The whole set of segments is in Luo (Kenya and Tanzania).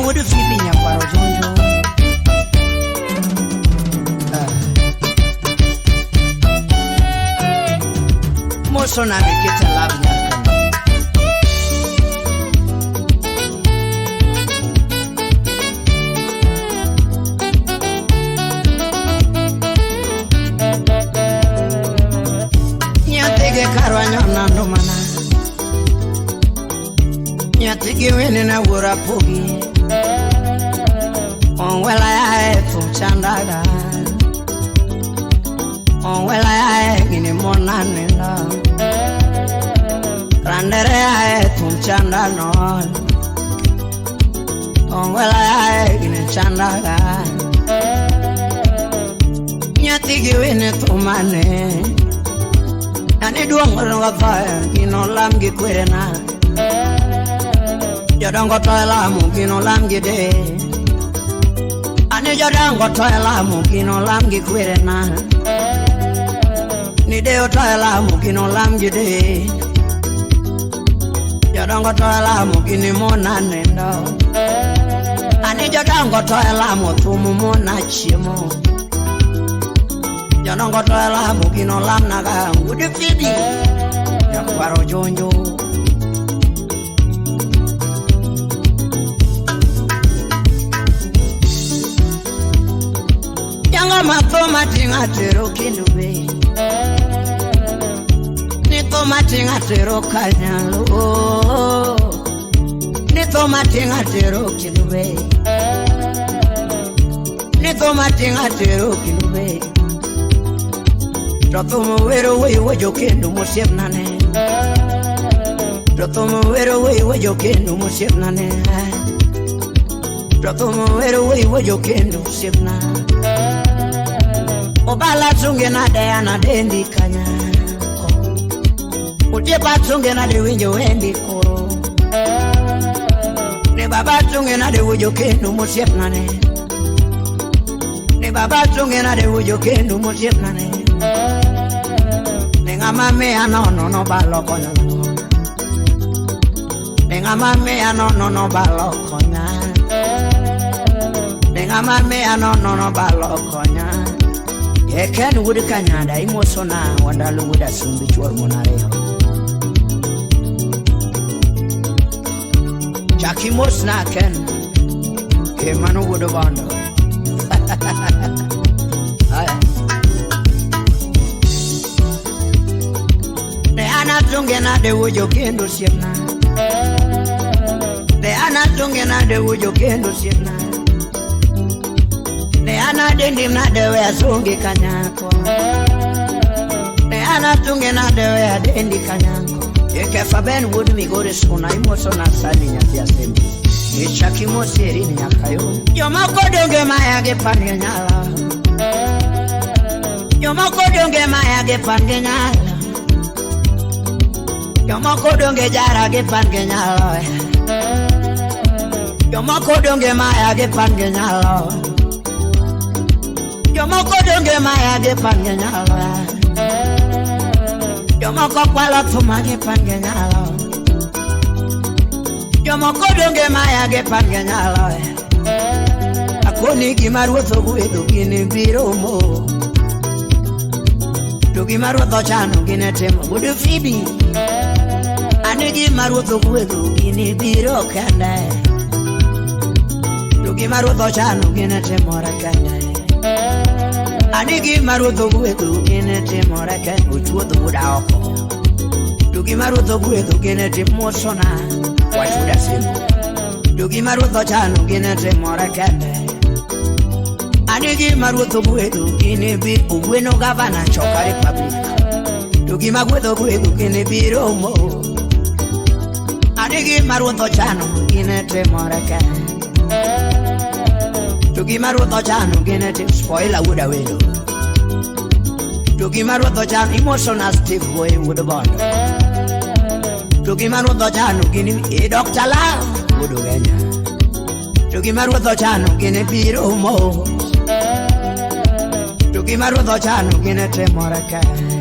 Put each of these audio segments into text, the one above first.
would feed me a quarrel. Mosona get a love. Nyatigi wenina wura pogi onwela ya tu chandaga onwela ya gini monanela randere ya tu chandano onwela ya gini chandaga nyatigi wene tu mane ani duongolo wafaya gino lamgi kwerena Jodango toila mugino lamgi de Ani jodango toila mugino lamgi kwerena Ni deo toila mugino lamgi de Jodango toila mugini mona nendo Ani jodango toila mutumu mona chimo Jodango toila mugino lamnaga Udi fidi Yakwaro jonjo Matoma tinga tero kinube Nitoma tinga tero kanyalo Nitoma tinga tero kinube Nitoma tinga tero kinube Totomo wero we wajo kendo mosep nane Totomo wero we wajo kendo mosep nane Totomo wero we wajo kendo mosep nane Obala tunge na de na dendi kanya Ujepa tunge na de winjo wendi koro Ne baba tunge na de wujo kendo mosiep nane Ne baba tunge na de wujo kendo mosiep nane Ne ngama mea no balo konya Ne ngama mea no balo konya Ne ngama mea no balo konya Ken would Canada, Imosona, Wandalu would assume which were Monareho. Jackie Mosna Ken, Kemano would have won. They are not Jungena, they would you gain to Siena. They are not Jungena, they would you gain to Siena. Ne ana dendi na dewe asungi kanyako Ne ana tunge na dewe adendi kanyako Eke faben wood mi gore suna imoso na sali nyati asembi Echaki moseri ni nyakayo Yomako donge maya ge pange nyala Yomako donge maya ge pange nyala Yomako donge jara ge pange nyala Yomako donge maya ge pange nyala Yomoko donge maya ge pange nyalo Yomoko kwala tuma ge pange nyalo Yomoko donge maya ge pange nyalo Akoni gimarwotho gwedo gini biro mo To gimarwotho chano gine temo Budu fibi Ani gimarwotho gwedo gini biro kanda To gimarwotho chano gine temo rakanda Anigi marudho gwedu gine timore ken uchuodho buda oko Dugi marudho gwedu gine timosona wachuda simu Dugi marudho chano gine timore kende Anigi marudho gwedu gine bi ugweno gavana choka republic Dugi magwedo gwedu gine biro mo Anigi marudho chano gine timore kende Tugi marudho chano gine tim spoiler wuda welo Tugi marudho chano emotional Steve boy wuda bondo Tugi marudho chano gine Dr. Love wuda wenya Tugi marudho chano gine biro mo Tugi marudho chano gine temore kende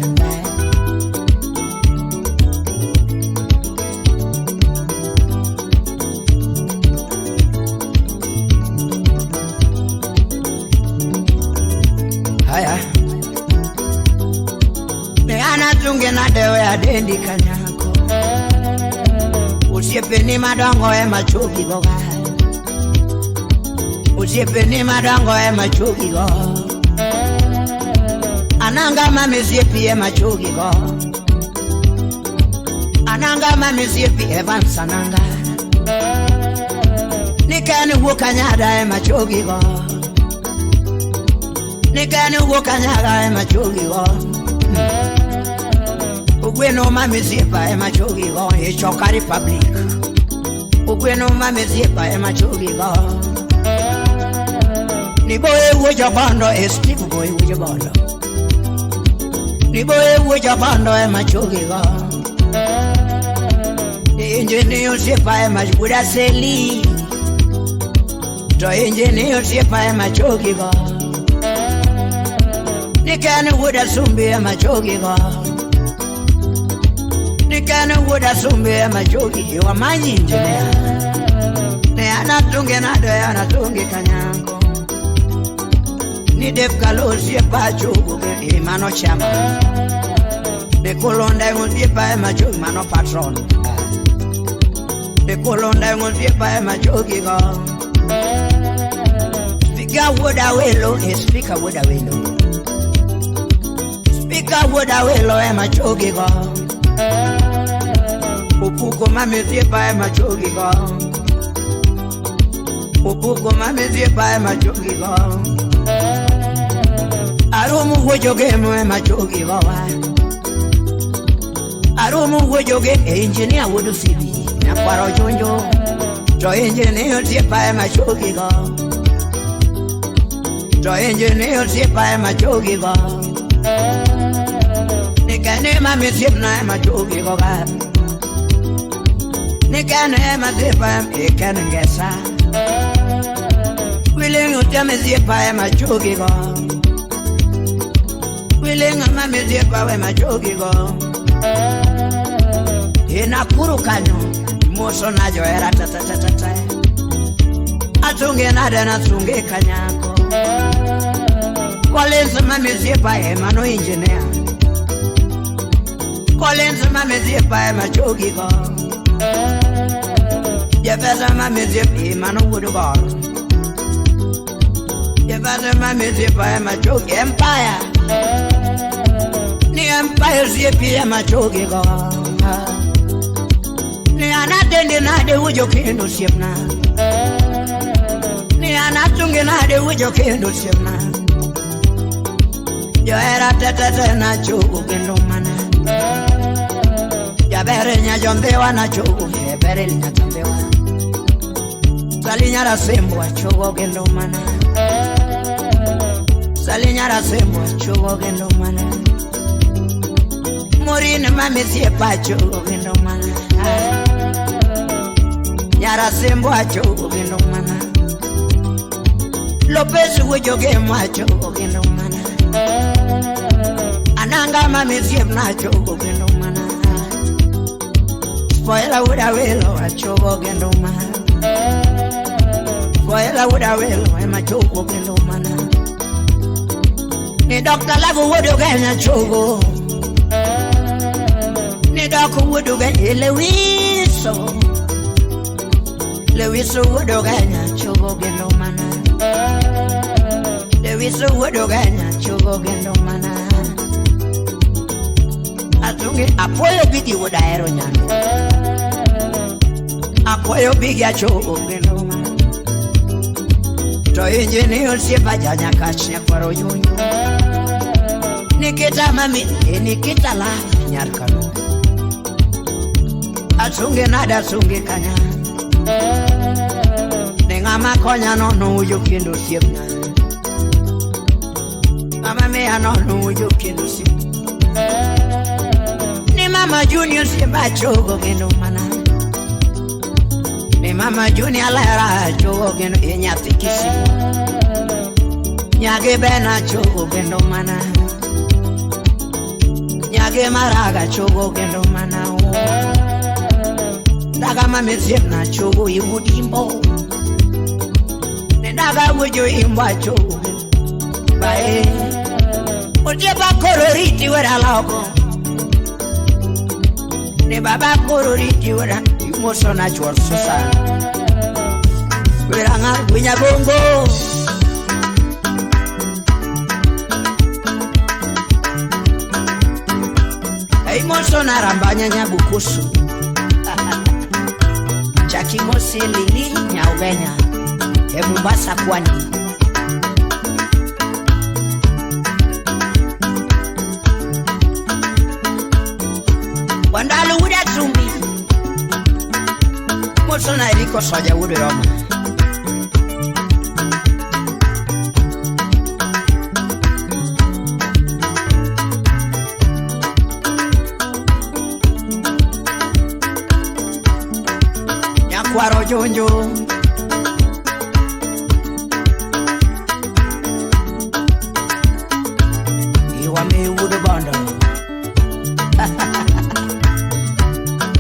Atunge na dewe adendi kanyako Usiepeni madongo machuki goga Usiepeni madongo machuki go Ananga mami siepi machuki go Ananga mami siepi evansananga Nikani wukanyada machuki go Nikani wukanyada machuki go Ugweno mami siepa machuki go Ichoka Republic Ugweno mami siepa machuki go Ni boye wuja bando Steve boy wuja bando Ni boye wuja bando machuki go The engineer siepa machuki seli To engineer siepa machuki go Nikani wuda sumbi machuki go Nikani wuda sumbi machuki Wa manyi engineer Ne anatunge nado anatunge kanyango Ni def kalo siepa chugu Imano chama Ne kolonda yungu siepa machuki Mano patron Ne kolonda yungu siepa machuki go Speaker wuda welo Speaker wuda welo Speaker wuda welo machuki go Upuko mami siepa machuki go Upuko mami siepa machuki go Arumu wujoge mwe machuki go Arumu wujoge engineer wudu sibi Na kwaro jonjo To engineer siepa machuki go To engineer siepa machuki go Nikane mami siepa machuki go Nikane mami siepa ikane ngesa Willing utame siepa machuki go Willing mami siepa machuki go Inakuru kanyo Moso na jo era tatatatata Atunge nade na tunge kanyako Collins mami siepa mano engineer Collins mami siepa machuki go Jefferson mami siepa mano wudugol Jefferson mami siepa machuki Empire Ni Empire siepa machuki go Ni anatendi nade ujo kendo siepna Ni anatunge nade ujo kendo siepna Yo era tete na chugu kendo mana Ya bere nya jombewa na chugu Bere linya jombewa Salinya rasembo a chugu kendo mana Salinya rasembo a chugu kendo mana Morine mami siepa chugu kendo mana Nyara sembo acho gendo mana Lopez wujoge macho gendo mana Ananga mami siep nacho gendo mana Spoila wuda welo acho gendo mana Spoila wuda welo macho gendo mana Ni Dr. Lago wudoge na chogo Ni Dr. wudoge Lewiso Lewiso wudoganya chogo gendo mana Lewiso wudoganya chogo gendo mana Atunge apoyo bigi wudaero nyano Apoyo bigi achogo gendo mana To engineer siepa janya kachnya kwaro yunyo Nikita mami nikita la nyarkano Atunge nada atunge kanya Nengama konya no ujo kendo siepna Mama mea no ujo kendo siepna Ni mama junior siepa chogo kendo mana Ni mama junior lera chogo kendo inyatikisi Nyage bena chogo kendo mana Nyage maraga chogo kendo mana Daga mami siepna chogo iwudimbo Daga wujo imba chogo Bae Ujepa koloriti wera loko ne baba korori jiwara imoso na chwor sosa weranga winya bongo imoso na rambanya nyabukusu chaki mosi lili nyaubenya Mombasa kwani Wandalu wuda zumbi Moso na eriko soja wudu roma Nyakwaro jonjo Iwame wudu bondo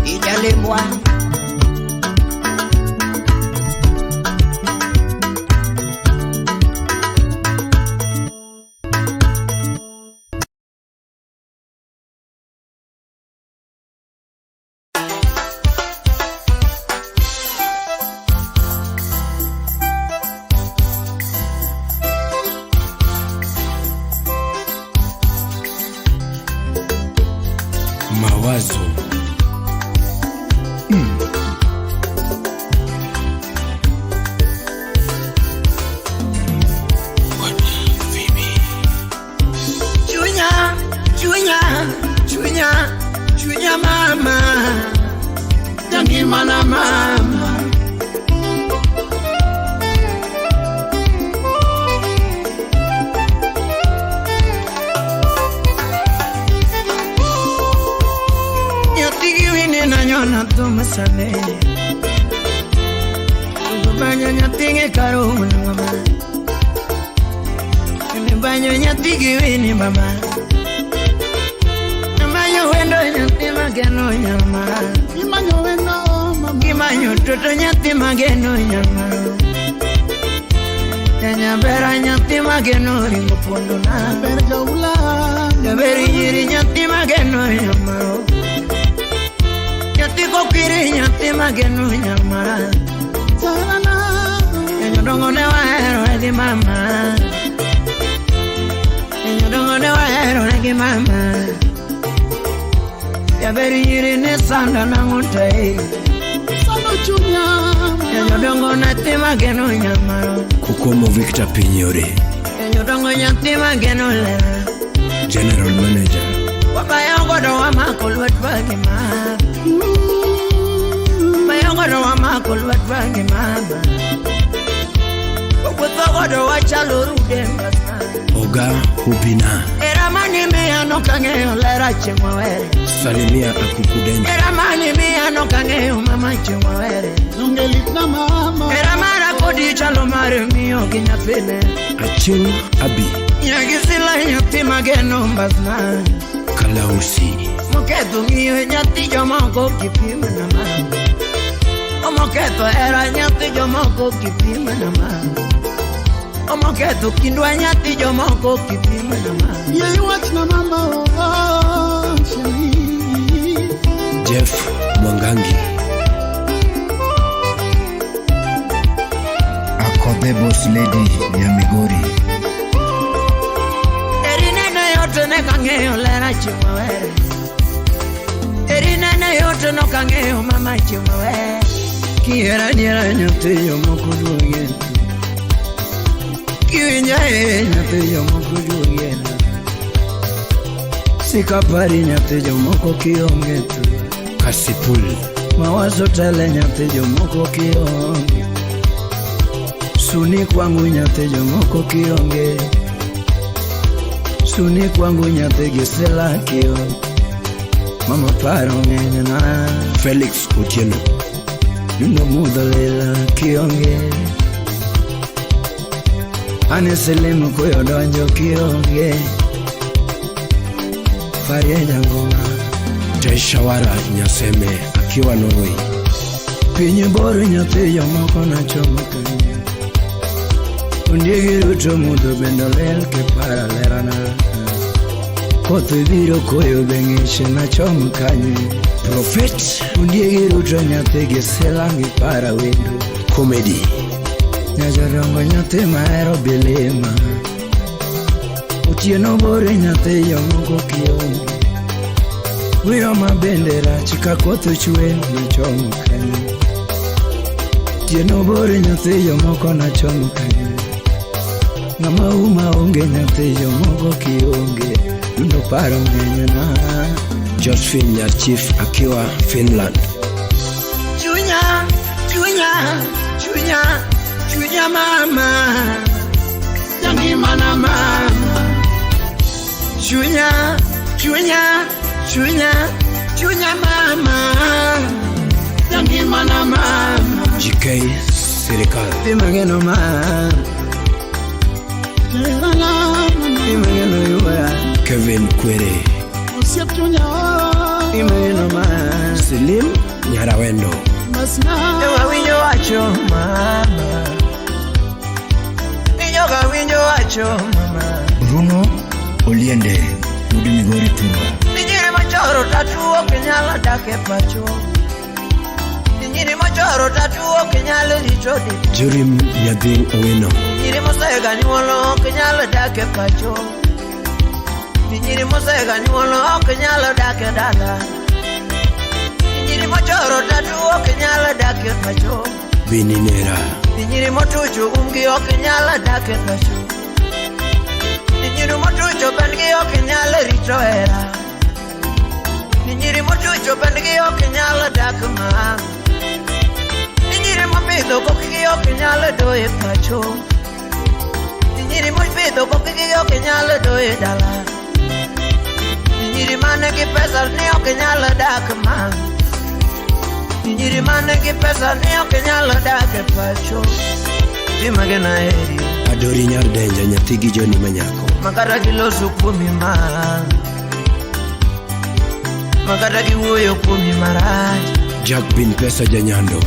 Ijalimwa Mawazo Chunya mama Jangi mana mama Nanyona tumasane Banyo nyatinge karo mama Banyo nyatigi wini mama Banyo wendo nyati mageno nyama Banyo wendo mama Banyo toto nyati mageno nyama Nyabera nyati mageno ringo pondo na Berja ula Nyaberi nyiri nyati mageno nyama Tiko kiri nyati magenu nyama Sarana Nyodongo ne waero egi mama Nyodongo ne waero egi mama Yaberi yiri ne sanda na ngutei Sanda chumya Nyodongo nati magenu nyama Kukomo Victor Pinyori Nyodongo nyati magenu lera General Manager Wabayongo do wamakulu wetwagi mama Bayongo wa makulu watwangi mama Okutogodo wa chalo rude mbasa Oga Hubina Era mani miyano kangeyo lera chimawere Salimia Akukudenja Era mani miyano kangeyo mama chimawere Nungelit na mama Era mara kodi chalo mare miyo kinyapine Achim Abi Nyagisila nyati mageno mbasna Kalausi Moketu miyo nyati jomoko kipima na mama Omoketo era nyati jomoko kipima na mama Omoketo kindwa nyati jomoko kipima na mama Yei watch na mama oh Shari Jeff Mwangangi Akobe boss lady ya Migori Erinene yote ne kangeyo lera chimawere Erinene yote no kangeyo mama chimawere Kiera nyera nyote yomoko duogen Kiwinja nyote yomoko duogen Sikapari nyote yomoko kionge tu Kasipul Mawazo tele nyote yomoko kionge Suni kwangu nyote yomoko kionge Suni kwangu nyote gisela kionge Mama paro ngena Felix Otieno Yuno mudalela kionge Aneselimu kuyo donjo kionge Farie jangoma Taishawara Nyaseme akiwa Norway Pinyi boru nyote yomoko na chomoka Undigiru to mudo bendolel ke para lerana koth biro koyo beng'ishe nachom kanye. Prophet Undiegi ruto nyathi gi silangi para wendo. Comedy. Nyajarongo nyathi mahero bilima. Otieno bore nyathi yomoko kionge. Wiyo ma bende rach ka koth ochwe nachom kanye. Otieno bore nyathi yomoko nachom kanye. Ng'ama uma onge nyathi yomoko kionge. Dundo paro ng'enyona. Josephine Nyarchief akiwa Finland. Chunya, chunya, chunya, chunya mama. Yangi mana mama. Chunya, chunya, chunya, chunya mama. Yangi mana mama. GK Serikal. Imageno mama. Imageno yuwa. Kevin Kwere. Imageno mama. Selim Nyarawendo. Ewa winyo wacho mama. Inyoga winyo wacho mama. Bruno Oliende, Udi Migori Turwa. Nijiri machoro tatuo kenyala dake pacho. Nijiri machoro tatuo kenyala lichodi. Jorim Nyadhi Owino. Nijiri mosega nyuolo kenyala dake pacho. Nijiri mosega nyuolo kenyala dake dala. Nijiri machoro tatuo kenyala dake pacho. Bini Nera. Nijiri motucho umgi kenyala dake pacho. Nijiri motucho bengi kenyala rito era. Nijiri motucho bengi kenyala dake ma. Nijiri mopidho kokigi kenyala doye pacho. Nijiri mopidho kokigi kenyala doye dala. Nijiri mane ki pesa ni kenyala dake ma. Nijiri mane ki pesa ni kenyala dake pacho. Imagena eri. Adori Nyardenja nyathi gi Joni Manyako. Makata giloso kuomi ma. Makata giwuoyo kuomi marach. Jack Bin Pesa Janyando.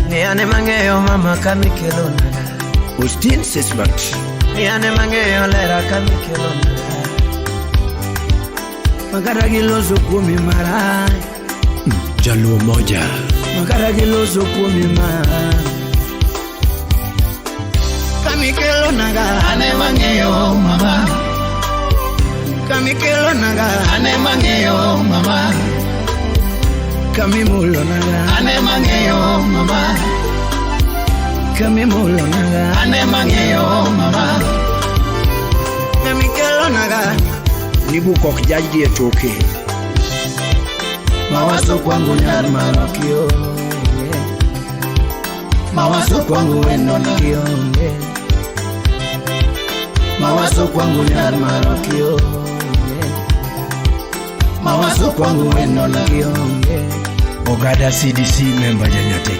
Ni ane mang'eyo mama kamikelo nada. Austin Sisbat. Ni ane mang'eyo lera kamikelo nada. Makata giloso kuomi marach. Jaluo Moja. Makata giloso kuomi marach. Kamikelo naga ane mang'eyo mama. Kamikelo naga ane mang'eyo mama. Kamimulo naga ane mang'eyo mama. Kamimulo naga ane mang'eyo mama. Kamikelo naga Nibukok jaji etoke. mawazo kwangu nyari marokio. Mawazo kwangu wendo na kionge. Mawazo kwangu nyari marokio. Mawazo kwangu wendo na kionge. Ogada CDC member Janyate.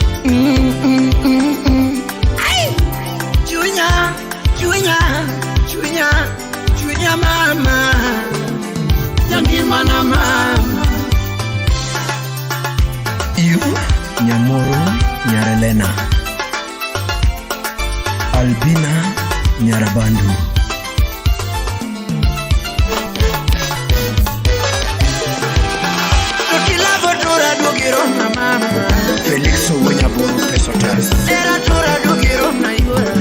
Chunya, chunya, chunya, chunya mama. Yangi mana mama. Yu Nyamoro Nyarelena. Albina Nyarabandu. Tukilavo tura dugiro na mama. Felix Owonyaboro Pesotas. Era tura dugiro na igora.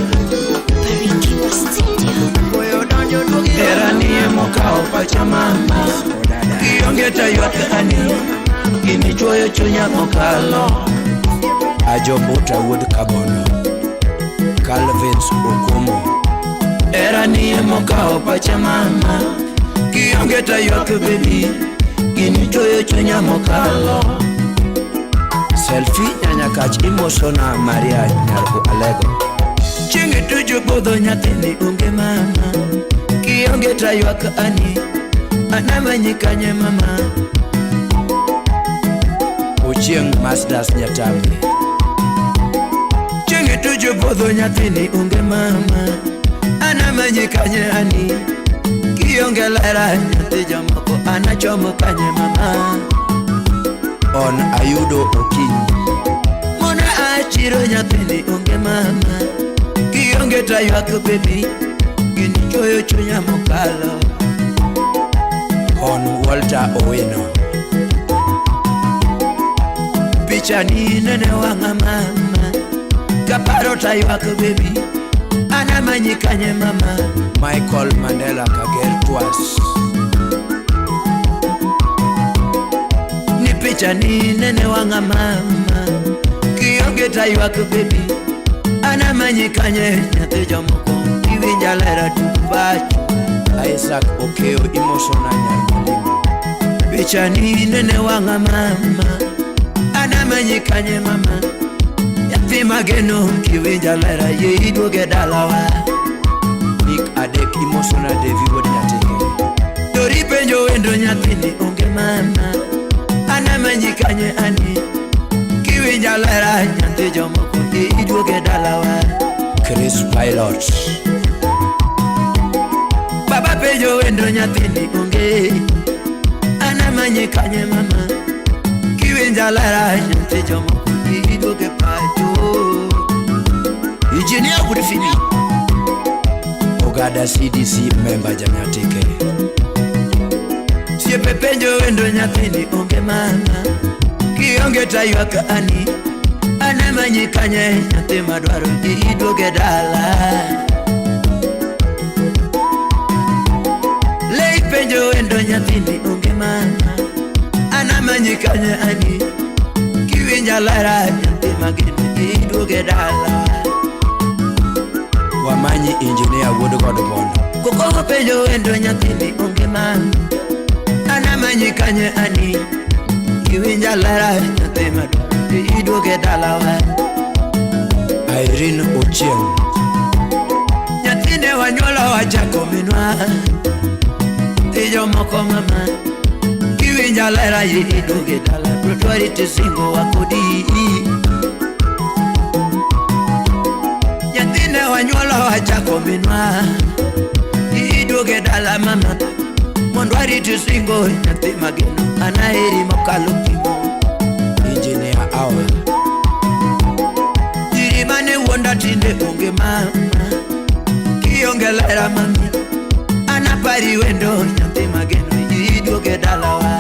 Koyo donjo dugiro. Era niye mokao pacha mama. Kiongeta yote ani. Gini choyo chunya mokalo. Ajobuta Wood Kabono. Calvins Okumu. Era niye mokao pacha mama. Kiongeta yote baby. Gini choyo chunya mokalo. Selfie Nyanyakach Imosona Maria Nyarko Alego. Chingi tuju bodho nyathini unge mama. Kiongeta yote ani. Anamanyikanye mama. Ochieng Masters Nyatambi. Chingi tuju bodho nyathini unge mama. Anamanyikanye ani. Kionge lera nyathi jomoko anachomo kanye mama. On Ayudo Okinyi. Mona achiro nyathini unge mama. Kionge taywak baby. Gini choyo chunya mokalo. on Walter Owino. Picha ni nene wanga mama, kaparo taywak baby, anamanyikanye mama. Michael Mandela Kager Twas. Ni picha ni nene wanga mama, kionge taywak baby, anamanyikanye nyathi jomoko, iwinja lera tupacho. Isaac Okeo emotional nyarmolimo. Picha ni nene wanga mama, anamanyikanye mama, nyathi mageno, kiwinja lera yiduoge dalawa. Nick Adek emotional David Wodnyatike. Dori penjo wendo nyathini onge mama, anamanyikanye ani, kiwinja lera nyathi jomoko yiduoge dalawa. Chris Pilot. Baba penjo wendo nyathini onge, anamanyikanye mama, kiwinja lera nyathi jomoko yiduoge pacho. Engineer Kudifini Ogada CDC member Janyatike. Siepe penjo wendo nyathini onge mama, kionge taywak ani, anamanyikanye nyathi madwaro yiduoge dala. Lei penjo wendo nyathini onge mama, anamanyikanye ani, kiwinja lera nyathi mageno yiduoge dala. Wamanyi engineer Woodgod Bondo. Koko penjo wendo nyathini onge mama, anamanyikanye ani, kiwinja lera nyathi madwaro yiduoge dalawa. Irene Ochieng. Nyathine wanyuolo wachako minwa, tijo moko mama, kiwinja lera yiduoge dala, protwari tisingo wakodi. Nyathine wanyuolo wachako minwa, yiduoge dala mama, mondwari tisingo nyathi mageno, anaheri mokalo kimo. Engineer Awa. Jiri mane wuonda tinde onge mama, kionge lera mami, anapari wendo nyathi mageno yiduoge dalawa.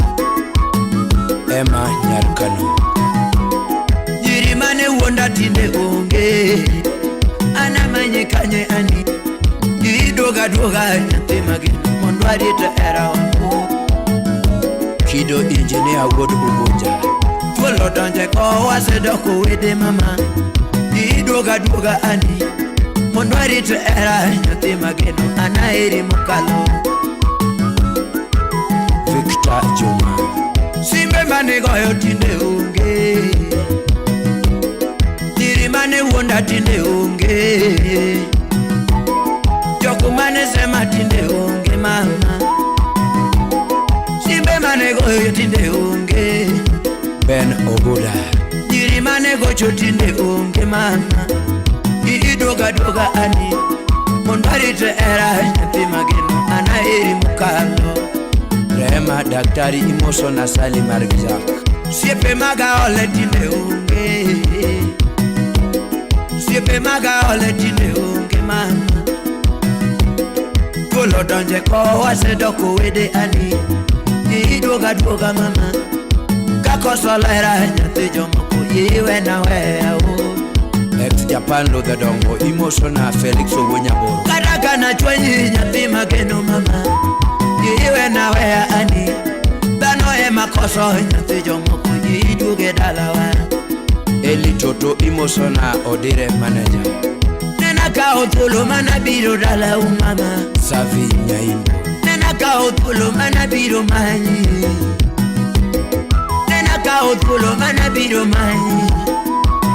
Emma Nyarkano. Jiri mane wuonda tinde onge, anamanyikanye ani, yiduoga duoga nyathi mageno, mondwari to era wako. Kido engineer Wood Ugunja. Thuolo donje ko wasedoko wede mama, yiduoga duoga ani, mondwari to era nyathi mageno, anaheri mokalo. Victor Juma. Simbe mane goyo tinde onge, jiri mane wuonda tinde onge, joko mane sema tinde onge mama, simbe mane goyo tinde onge, Ben Obuda. jiri mane gocho tinde onge mama, yiduoga duoga ani, mondwari to era nyathi mageno, anaheri mokalo. Rehema Daktari emotional Sali Margizak. Siepe maga ole tinde onge, siepe maga ole tinde onge mama, thuolo donje ko wasedoko wede ani, yiduoga duoga mama, kakoso lera nyathi jomoko yiwe na weya o. Ex Japan Lodhodongo emotional Felix Owonyaboro. Kata kana chwenyi nyathi mageno mama, yiwe na weya ani, dhano ema koso nyathi jomoko yiduoge dalawa. Eli Toto emotional Odire manager. Nena kao thuolo mana biro dala umama, Savi Nyaimbo. nena kao thuolo mana biro manyi, nena kao thuolo mana biro manyi.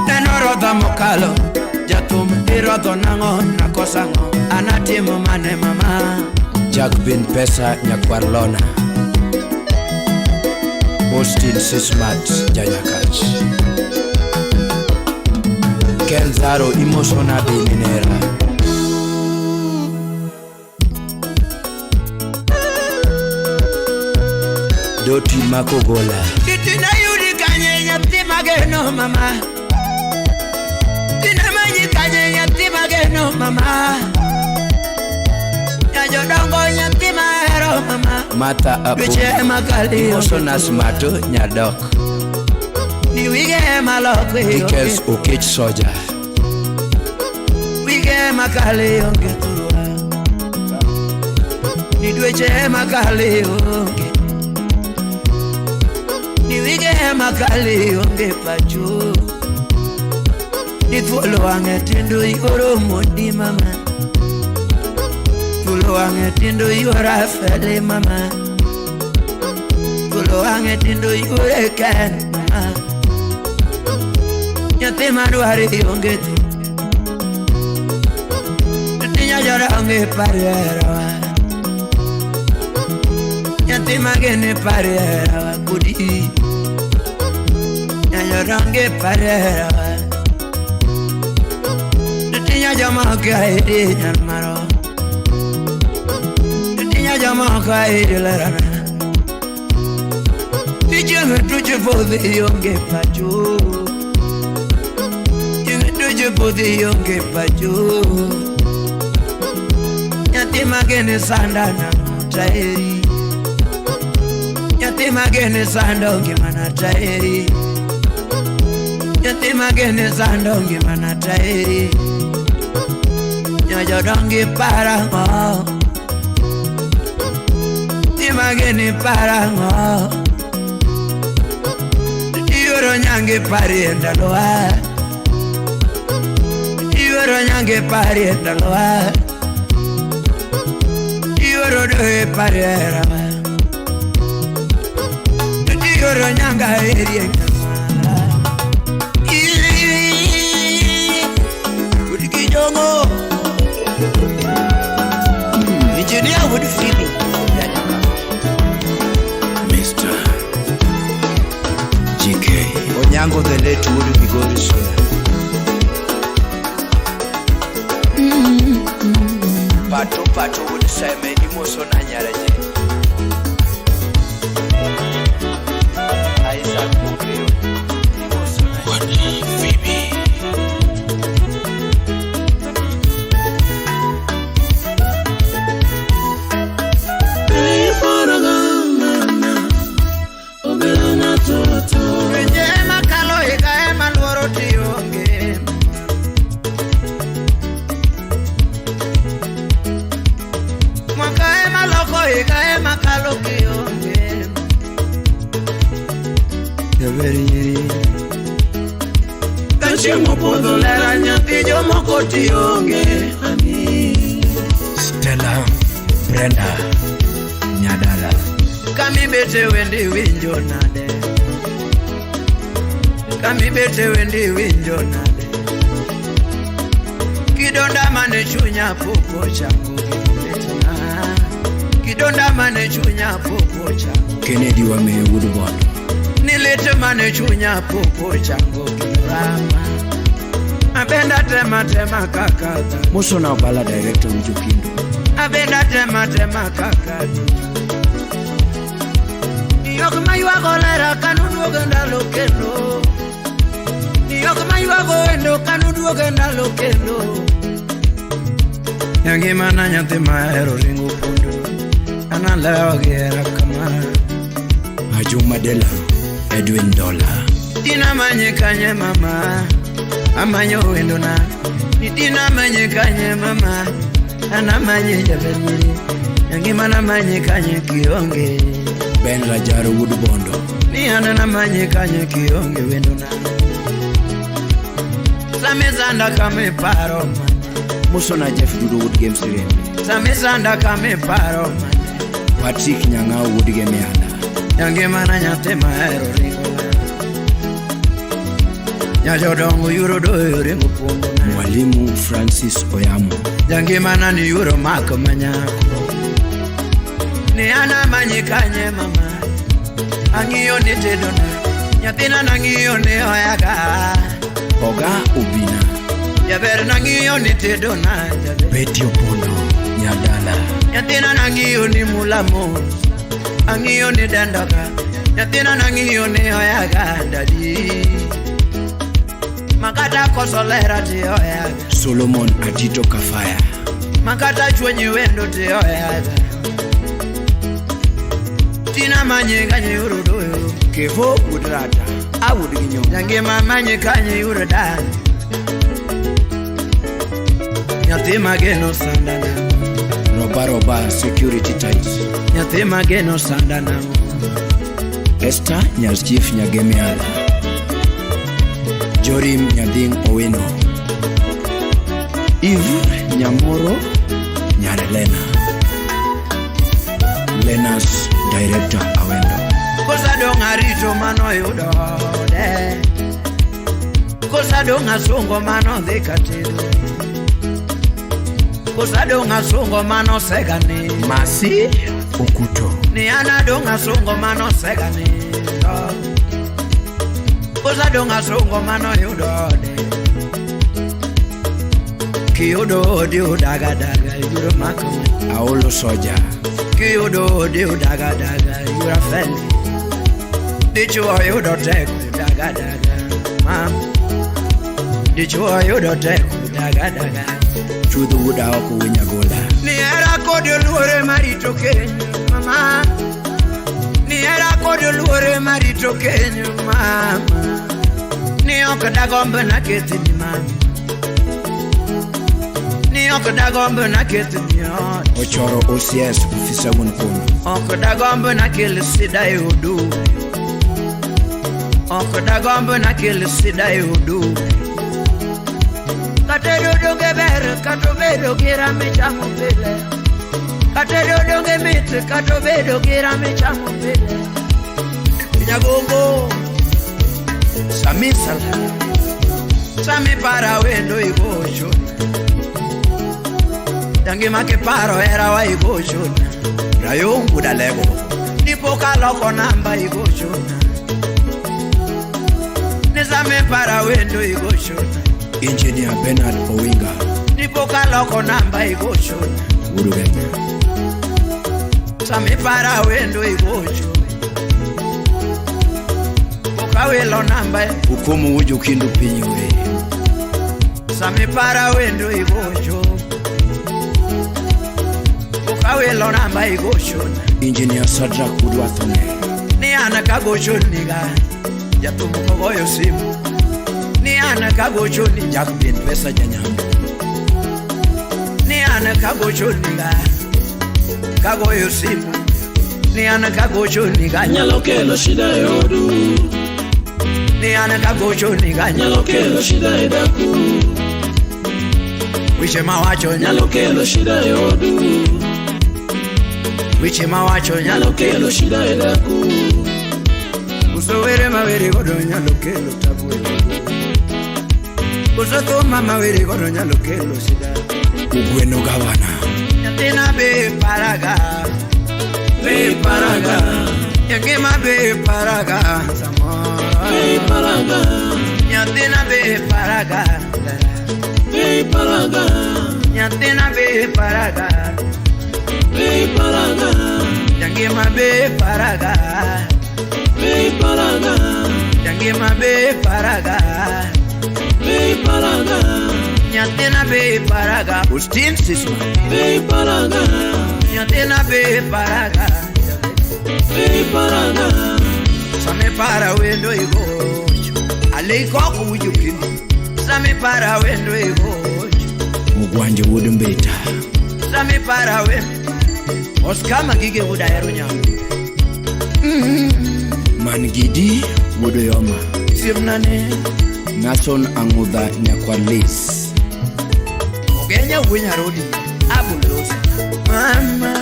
Neno rodha mokalo, jathum irodho nango nakosango, anatimo mane mama. Jack Bin Pesa Nyakwar Lona. Austin Sismat Janyakach. Ken Zaro emotional Minera. Doti Makogola. Titina yuri kanye nyathi mageno mama, tina manyi kanye nyathi mageno mama, ya jodongo nyathi mahero Ero mama Mata Apo Dweche makali Mosona Smato Nyadok Ni wige maloko Dikels Okech Soja Wige makali onge turwa Ni dweche makali onge Ni wige makali onge pacho Ni thuolo wange tindo igoro modi mama Thuolo wange tindo igora fele mama Thuolo wange tindo igore ken mama Nyathi madwari onge ti Tinya jora onge pariera Nyathi magene pariera kudi Nyanya jora onge pariera Tinya jama kaide nyarmaro Tinya jama kaide larana Tijeme tuje podi yonge pacho Tijeme tuje podi yonge pacho Nyati magene sanda na taeri Nyati magene sanda onge mana taeri Nyati magene sanda onge mana taeri Nyojo dongi parango Timageni parango Ioro nyange parienda loa Ioro nyange parienda loa Ioro dohe pariera Ioro nyanga erienda Udikijongo Engineer would feel it. Mr. GK Onyango the late would be going soon. Pato would say many Mosona Nyaraje. Isaac Mokeo. What Phoebe Stella Brenda Nyadala Kami bete wendi winjo nade Kami bete wendi winjo nade Kidonda mane chunya popo changu Kidonda mane chunya popo changu Kennedy wa me Woodward Nilete mane chunya popo changu Kirama Abenda tema kakata Mosona Bala Director Mjukindo Abenda tema kakata Niyokuma yuwago lera kanudu genda lokendo Niyokuma yuwago endo kanudu genda lokendo Yangi mana nyanti maero ringu pundu Anala wagera kama Ajuma Dela Edwin Dollar Tina manye kanye mama Amanyo wendo na Nitina manye kanye mama Ana manye jabeli Yangi mana manye kanye kionge Ben Rajaro Woodbondo Ni ana na manye kanye kionge wendo na Samezanda kame paro man Mosona Jeff Dudu Wood Games Rembe Samezanda kame paro man Patrick Nyangao Wood Game Yada Yangi mana nyate maero ringo Nyajodongo yuro do ringo pundu Mwalimu Francis Oyamo Yangi mana ni yuro mako manyako Ni ana manye kanye mama Angiyo ni tedona Nyatina nangiyo ni oyaga Oga Ubina Jaber nangiyo ni tedona Betty Opondo Nyadala Nyatina nangiyo ni mulamo Angiyo ni dandoka Nyatina nangiyo ni oyaga dadi Makata kosolera ti oyaga Solomon Atito Kafaya Makata chwenye wendo ti oyaga Tina manye kanye urudoyo Kevo udrata Awud ginyo Jange mamanye kanye urudan Nyathi mageno sandana Roba security tight Nyathi mageno sandana Esther Nyas Chief Nyagemiala, Jorim Nyading Owino, Eve Nyamoro Nyarelena, Lenas Director Awendo. Kosa donga rito mano yudode Kosa donga sungo mano dhikatido Kosa donga sungo mano segani Masi Okuto Ni ana donga sungo mano segani Kosa donga sungo mano yudode Kiyudode udagadaga yuro makome Aolo soja Kiyudode udagadaga yura feli Dichua yudote udagadaga Mam Dichua yudote udagadaga Chudhu uda oku winyagola Ni era kodio luore marito kenyo mama Ni era kodio luore marito kenyo mama Ni okadagombe na keti ni mama Ni okadagombe na keti ni ot Ochoro OCS ufisa wunkono Okadagombe na kele sida yudu Okadagombe na kele sida yudu Katedo geber katobedo gira michamo pele Katedo gemit katobedo gira michamo pele Nyagongo Samisala Sami para wendo igocho Tangi make paro era wa igocho Rayungu dalego Nipo kaloko namba igocho Nizame para wendo igocho Engineer Bernard Owinga Nipo kaloko namba igocho Urugenya Sami para wendo igocho Okawelo namba Ukumu uju kindu pinyure Sami para wendo igocho Okawelo namba igocho Engineer Sadrak Udwathone Ni ana kagocho niga Jatumu kogoyo simu Ni ana kagocho ni Jakbin pesa janyambo Ni ana kagocho niga Kagoyo simu Ni ana kagocho niga Nyalo kelo shida yodu Ni ana kagocho niga Nyalo kelo shida edaku Wiche mawacho Nyalo kelo shida yodu Wiche mawacho Nyalo kelo shida edaku Usowere mawere godo nyalo kelo tabu Usoto mama were godo nyalo kelo shida Ugweno gawana Nyatina be paraga Be paraga Yangema be paraga Samora Be paraga Nyatina be paraga Be paraga Nyatina be paraga Be paraga Yangema be paraga Be paraga Yangema be paraga Be paraga Nyatina be paraga Ustin Sisma Be paraga Nyatina be paraga Be paraga Same para wendo igocho Aliko kuju kino Same para wendo igocho Mugwanje wudumbeta Same para wendo Oskama gige udayaro nyamu Mangidi Wudoyoma Sirnane Nason Angudha Nyakwalis Ogenya wenya rodi Abulos Mama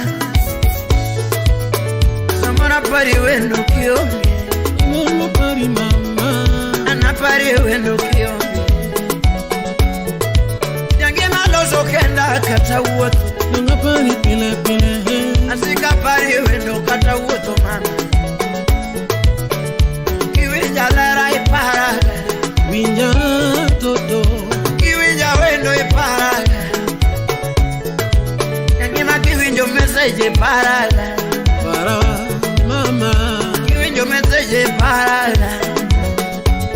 Samana pari wendo kiomi Mama pari mama Anapari wendo kiomi Yange maloso kenda kata uoto Nanga pari pile pile Asika pari wendo kata uoto mama Kiwinja lera iparaga Winja toto Kiwinja wendo iparaga Yangima kiwinjo message iparaga Para mama Kiwinjo message iparaga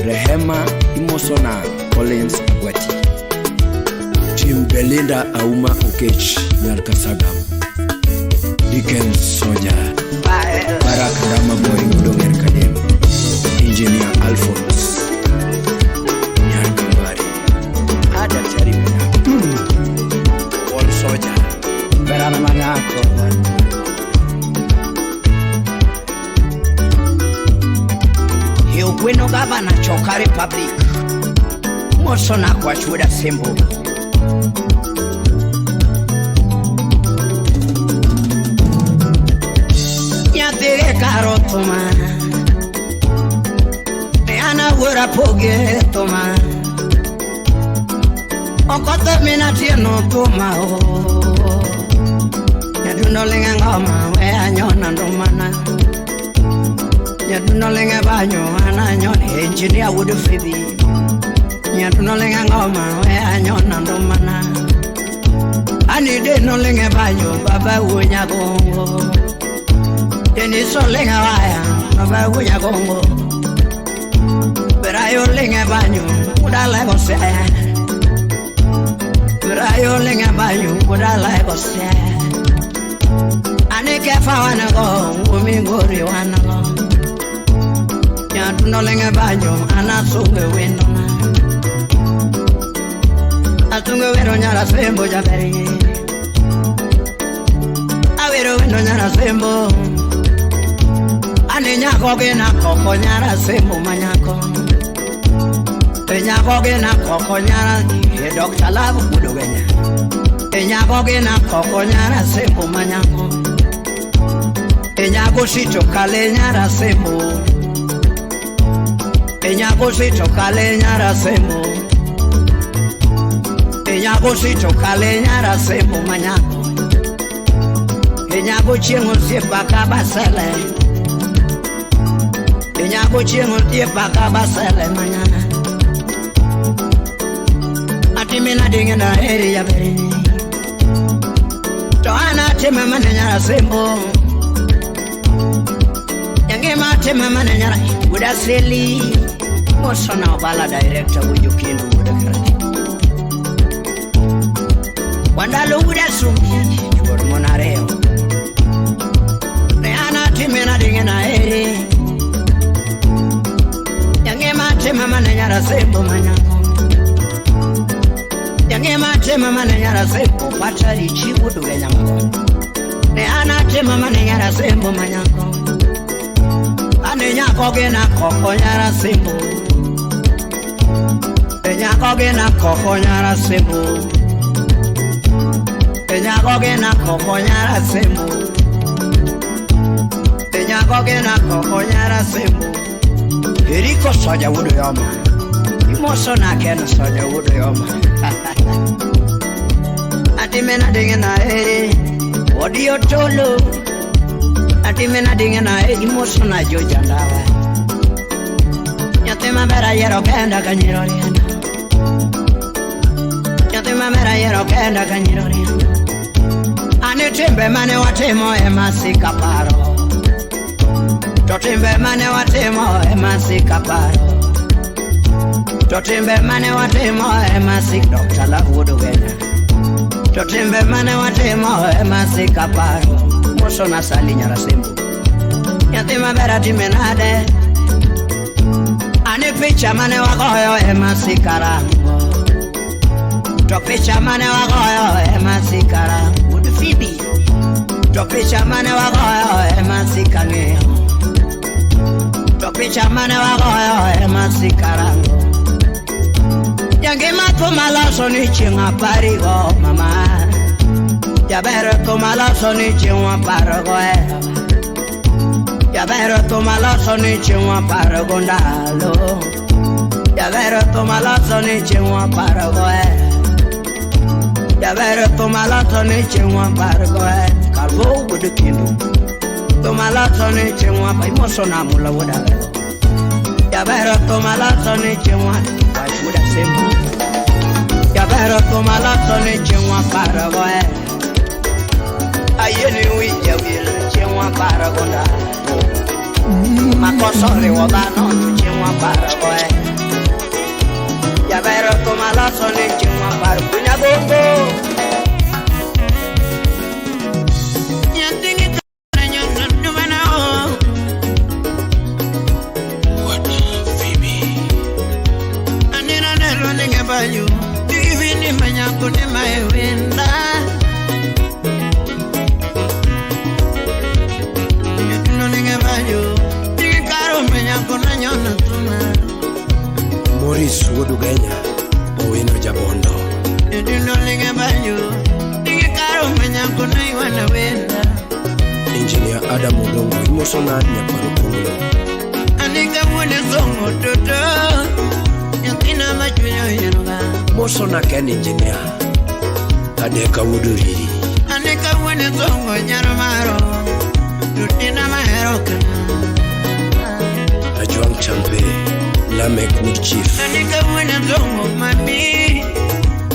Rehema Imosona Collins Agwati Team Belinda Auma Okech Nyarkasagam Dickens Soja Bye. Barak Adama Boy Udonger Kadem, Engineer Alphonse Nyar Kambari, Ada Charimena All Soldier Berana Manako. Hiyo kweno gavana Choka Republic Mosona kwa chuda sembo Nyatere karo toma Neana wura poge toma Okota mina tieno toma Nyaduno lenga ngoma we anyona ndomana Nyaduno lenga banyo ananyona engineer would fibi Nyaduno lenga ngoma we anyona ndomana Anide no lenga banyo baba unya gongo Deni so lenga waya baba unya gongo Berayo lenga banyo udala gose Berayo lenga banyo udala gose Anike fa wana go umingori wana go Nyaduno lenga banyo anasunge wendona Atunge wero nyara sembo jaberi Awero wendo nyara sembo Ane nyako gena koko nyara sembo manyako Nyako gena koko nyara Ye Dr. Love kudo genya Nyako gena koko nyara sembo manyako Nyako shito kale nyara sembo Nyako shito kale nyara sembo Nyako shito kale nyara sembo manyako Nyako chiengo siepa kabasele Nyako chiengo siepa kabasele manyana Atimina dinge na eri ya beri Toana tema mane nyara sembo Yange ma tema mane nyara Uda seli Mosona obala director Ujukindu uda krati Wandalo uda sumi Chubor monareo Neana timena dinge na eri Yange ma tema mane nyara sembo manyako Yange ma tema mane nyara sembo Patari chibudu genya mako Neana tema mane nyara sembo manyako Ane nyako gena koko nyara sembo Nyako gena koko nyara sembo Nyako gena koko nyara sembo Nyako gena koko nyara sembo Eriko soja wudu yoma Imoso na kena soja wudu yoma Atimena dinge na eri Odi otolo Atimena dinge na eri Imoso na joja ndawa Nyatema mera yero kenda kanyiroriana Nyatema mera yero kenda kanyiroriana Anitimbe mane watemo emasika paro Totimbe mane watemo emasika paro Totimbe mane watemo emasika Dr. Love Udo Genya Totimbe mane watemo emasika paro Moso na sali nyara sembo Nyatema mera timenade Ani picha mane wagoyo emasika rango Topicha mane wagoyo emasika rango Udu fibi Topicha mane wagoyo emasika ngeo Topicha mane wagoyo emasika rango Yange mato malaso ni chinga parigo mama Yabero to malaso ni chinga parigo Yabero to malaso ni chinga parigo ndalo Yabero to malaso ni chinga parigo Yabero to malaso ni chinga parigo Kalbo wudu kindu To malaso ni chinga pa imoso na mula wudale Yabero to malaso ni chinga Wuda sembo Yabero to malaso ni chinga parigo Ayeni wija wil chinga parigo ndalo Makosori wabano chinga parigo Yabero to malaso ni chinga parigo Nyagongo Nyantingi kare nyonga banyo divini manyako ne maewenda Yetino ninge banyo Tikaro manyako na nyona tuma Maurice Wodugenya Owino Jabondo Yetino ninge banyo Tikaro manyako na iwana wenda Engineer Adam Odongo Imosona Nyaparo Kungulo Anika wone zongo toto Yatina machuyo yenuga Mosona Ken Engineer Kadeka Wuduriri Anika wone zongo nyaromaro Tutina mahero kana Ajuang Champe Lamek Wood Chief Anika wone zongo mami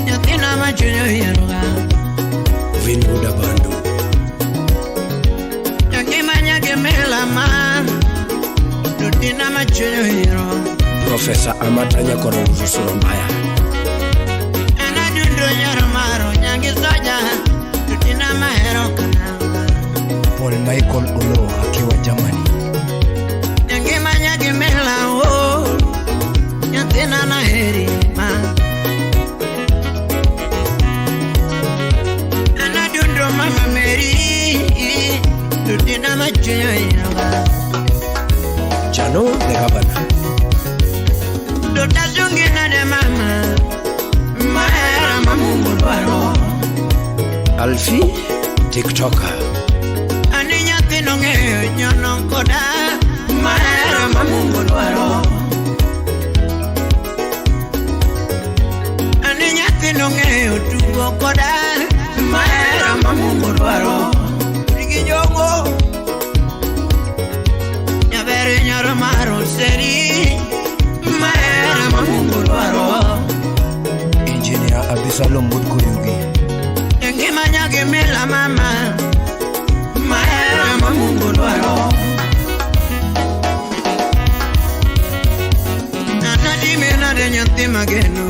Yatina machuyo yenuga Vin Wudabandu Yakimanya gemela man Tutina machuyo yenuga Professor Amatanya Koro Rusuro Mbaya Anadundo nyaromaro nyangi soja Tutina mahero kana Paul Michael Olo akiwa Germany Yakimanya gemela o Yatina na heri man Anadundo mama Mary Tutina machuyo yenuga Jano the Governor Dota zungina de mama Mahera mamungu dwaro Alfi TikToker Aninya tinonge nyono koda Mahera mamungu dwaro Aninya tinonge utugo koda Mahera mamungu dwaro Rigi jongo Nyabere nyaro maro seri Mahera mamungu dwaro Engineer Abisalom Budkuyugi Ngimanya gemela mama Mahera mamungu dwaro Anadimena de nyanti magenu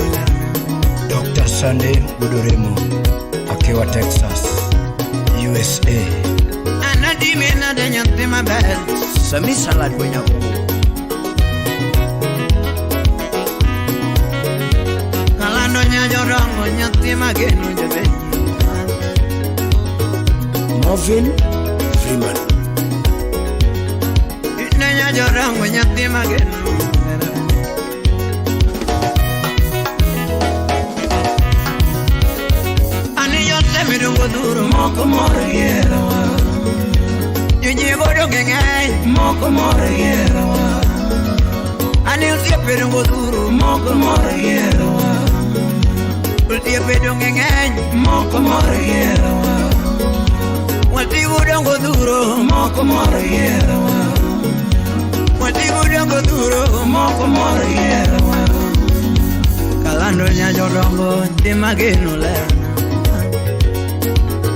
Dr. Sunday Buduremo akiwa Texas USA Anadimena de nyanti mabel Sami salad wenya Kalando nyajorongo nyanti magenu jebe Marvin Freeman Nyajorongo nyanti magenu Ani yote midungo duro moko moro yero Nyinyigo dongengay moko moro yero Ani usiepe dungo duro moko moro yero Usiepe dongengay moko moro yero Watigo dongo duro moko moro yero Watigo dongo duro moko moro yero Kalando nyajo dongo timagenu lera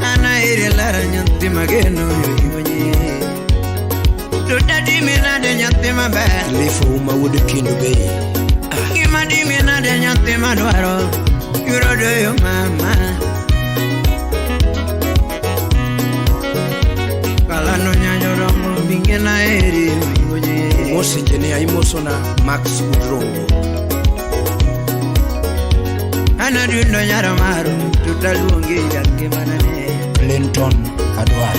Ana ire lera nyanti magenu yoyi Tuta dimina de nyanti mabe Lifo Uma Woodkindu Bay Kima dimina de nyanti madwaro Yuro do yo mama Kalando nyajo dongo bingena iri yoyi Mos Engineer Imosona Max Udrongo Ana dundo nyaro maru Tuta luongi jangi manane Clinton Adwar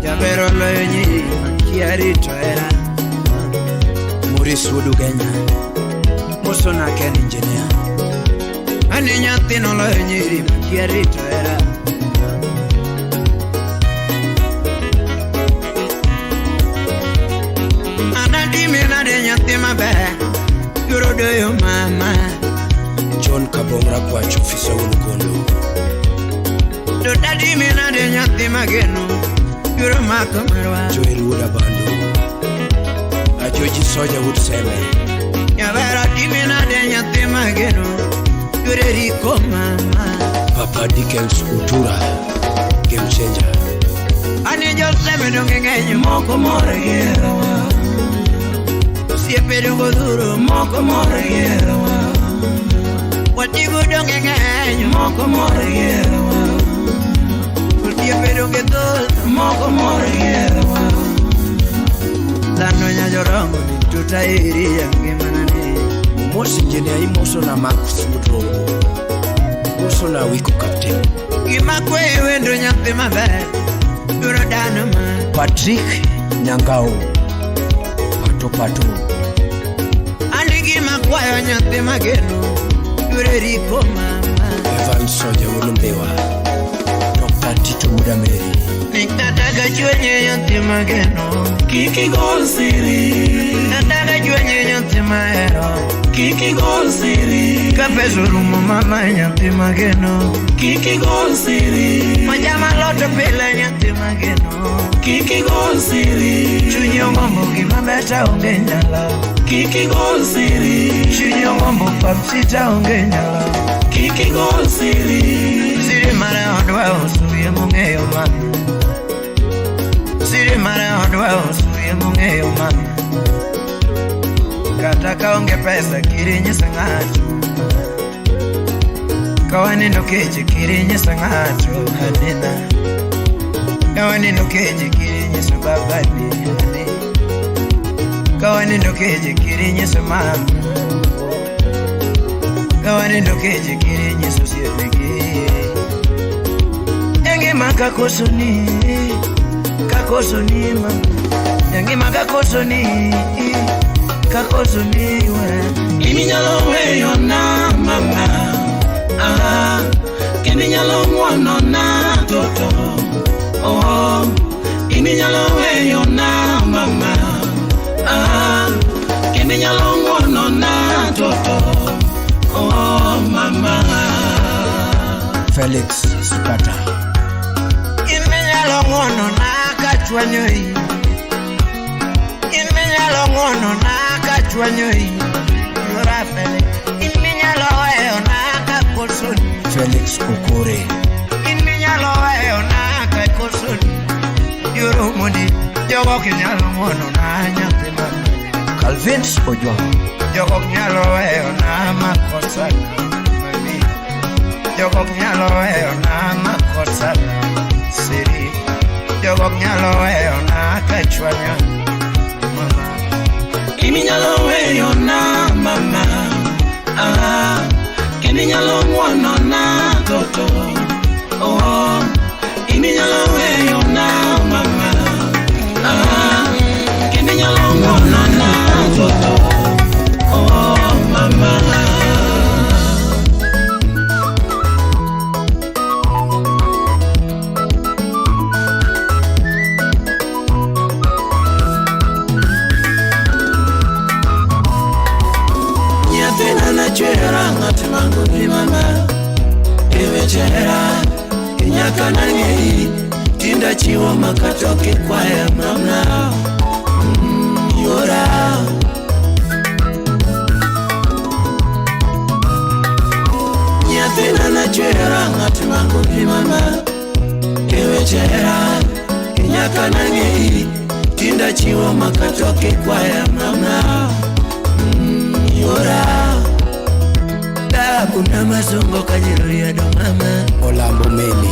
Jabero loyo nyi Kiari toera Maurice Wodugenya Mosona Ken Engineer Ani nyanti no loyo nyi Kiari toera Ana dimina de nyanti mabe Yuro do yo mama John Kabongra Kwacho Fisa Wulukondo Tuta dimina de nyanti magenu Yuro makamarwa Joel Wudabandu Ajoji Soja Wudseme Yabera dimina de nyanti magenu Yuro riko mama Papa Dickens Utura Game Changer Ani jose medongengenyo moko moro yero Siepe dungo duro moko moro yero Watigo dongengenyo moko moro yero Siepe dungo duro moko moro yero Lano nyajorongo ni tuta iri yangi manani Mos injinia imoso na Marcus Mudrongo. Moso na wiko captain. Gima kwe wendo nyathi maber. Duro dano ma. Patrick Nyangao. Pato. Andi gima kwayo nyathi mageno. Duro riko mama. Evan Soja Wolumbewa. Dr. Tito Mudameri. Nikataka chwenye nyathi mageno. Kiki gol siri. Nataka chwenye nyathi mahero. Kiki gol siri. Kapeso rumo mama nyathi mageno. Kiki gol siri. Majama loto pile nyathi mageno. Kiki gol siri. Chunyo ngombo gima beta onge nyala. Kiki gol siri. Chunyo ngombo pamsita onge nyala. Kiki gol siri. Siri mare odwa usuye mungeyo mama. Siri mare odwa usuye mungeyo mama. Kata kaonge pesa kirinyisa ng'ato. Kawaneno keche kirinyisa ng'ato hadina. Kawaneno keche kirinyisa babadi hadina. Kawaneno keche kirinyisa mama. Kawaneno keche kirinyisa siepegi. Yangi makakoso ni mama. Yangi makakoso ni we. Ini nyalo weyo na mama. Kini nyalo mwono na toto. Ini nyalo weyo na mama. Kini nyalo mwono na toto. Mama. Felix Sukata. Ini nyalo mwono na kachwanyoi. Ini nyalo mwono na kachwanyoi. Rafele. Ini nyalo weyo na kakosoni. Felix Okore. Ini nyalo weyo na kakosoni. Yoromoni. Jogo kinyalo mwono na nyathi mama. Calvin Ojwang. Jogo kinyalo weyo na makosa. Jogo kinyalo weyo na makosa. Siri. Jogo kinyalo weyo na kachwanya. Mama. Ini nyalo weyo na mama. Kini nyalo mwono na toto. Ini nyalo weyo na mama. Kini nyalo mwono na toto. Mama. Chera ngati mangu ni mama. Ewe chera Inyaka nangi Tinda chiwo makatoke kwa ya mama. Yora Nyathina na chera ngati mangu ni mama. Ewe chera Inyaka nangi Tinda chiwo makatoke kwa ya mama. Yora kuna mazungo kanyiroria do mama. Olambo Meli.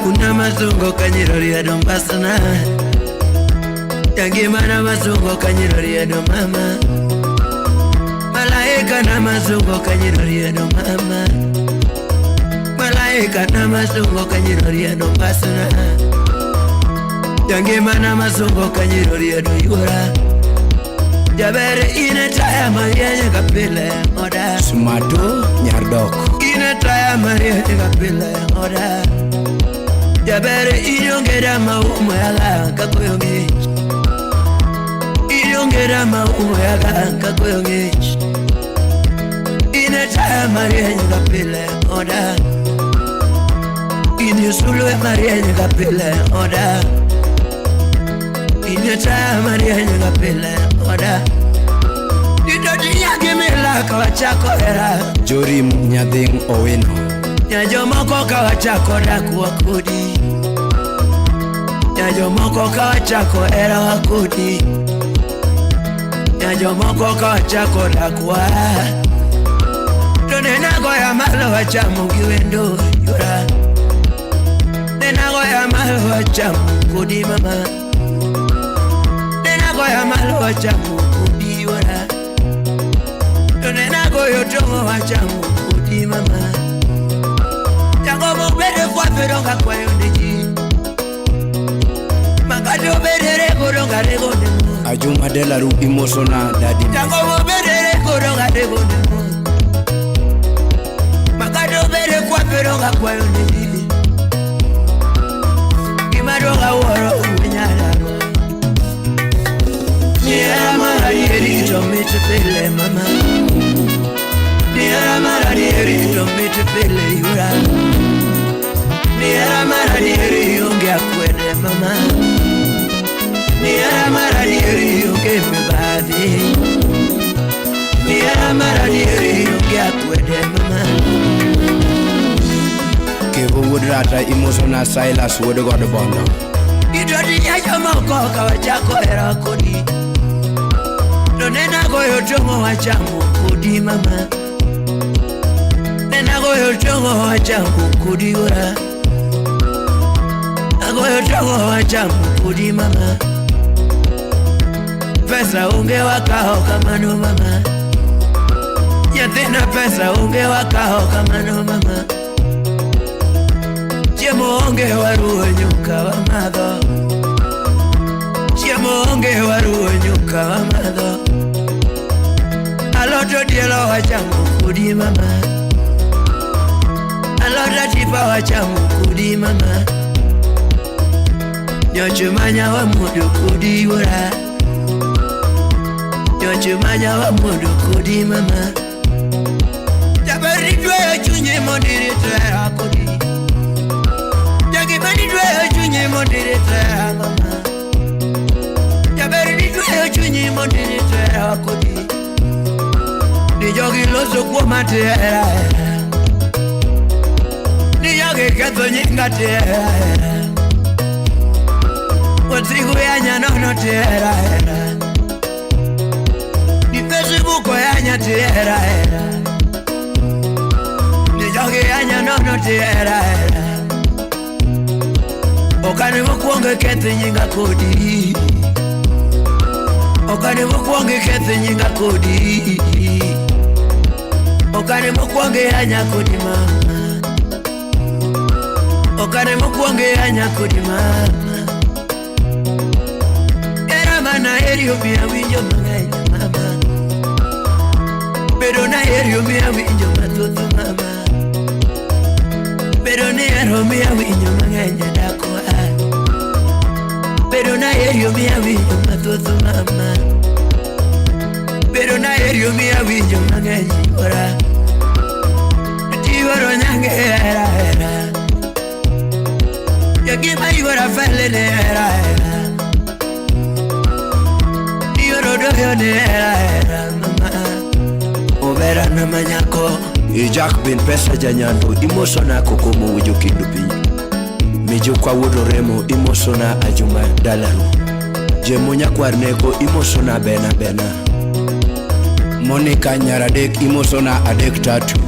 Kuna mazungo kanyiroria do mbasana. Yangi mana mazungo kanyiroria do mama. Malaika na mazungo kanyiroria do mama. Malaika na mazungo kanyiroria do mbasana. Yangi mana mazungo kanyiroria do yura. Jabere inetaya marianye kapile oda. Sumato Nyardok. Inetaya marianye kapile oda. Jabere inyongera maumo yaga kakoyonge. Inyongera maumo yaga kakoyonge. Inetaya marianye kapile oda. Inyusulwe marianye kapile oda. Inetaya marianye kapile oda. Didoti yage mela kawachako era. Jorim Nyading Oweno. Nyajomoko kawachako daku wakudi. Nyajomoko kawachako era wakudi. Nyajomoko kawachako daku wa. Nenago ya malo wachamu giwendo yura. Nenago ya malo wachamu kudi mama. Nenago ya malo wachamu kudi yura. goyo tongo wachangu kudi mama. Jango mubere kwa peronga kwa yondeji. Magato bedere koronga rego demo. Ajuma Delaru Imosona Daddy. Jango mubere koronga rego demo. Magato bedere kwa peronga kwa yondeji. Kimaronga woro unyala. Niera maradieri tomite pele mama. Niera maradieri tomite pele yura. Niera maradieri onge akwede mama. Niera maradieri onge mebadi. Niera maradieri onge akwede mama. Kevo Woodrata Imosona Silas Woodgod Bondo. Idodi nyaja moko kawachako era kodi. Nena goyo tongo wachangu kudi mama. Nena goyo tongo wachangu kudi ura. Nagoyo tongo wachangu kudi mama. Pesa unge wakao kamano mama. Yathina pesa unge wakao kamano mama. Chiemo unge waruo nyuka wa madho. Chiemo unge waruo nyuka wa madho. Aloto dielo wachangu kudi mama. Aloto tipa wachangu kudi mama. Nyochumanya wa mudu kudi ura. Nyochumanya wa mudu kudi mama. Jabari dwe chunye mondiri trea kudi. Jagimani dwe chunye mondiri trea mama. Jabari dwe chunye mondiri trea kudi. Ni jogi loso kwa matera. Ni jogi kato nyinga tera. Watigu ya nyanono tera. Ni Facebook ya nya tera. Ni jogi ya nyanono tera. Okane mkuonge kete nyinga kodi. Okane mkuonge kete nyinga kodi. Okane mkuonge anya kodi mama. Okane mkuonge anya kodi mama. Era mana erio mia winjo mangenya mama. Pero na erio mia winjo matoto mama. Pero na erio mia winjo mangenya dako. Pero na erio mia winjo matoto mama. Pero na erio mia winjo mangenya ora. Tivoro nyange era. Yagima ivora felle era. Tivoro doyo era mama. Obera na manyako. Ijak bin pesa janyando Imosona kokomo wujo kindupi. Mijo kwa wodo remo Imosona Ajuma Dalaru. Jemonya kwarneko Imosona bena bena. Monica Nyaradek Imosona adek tatu.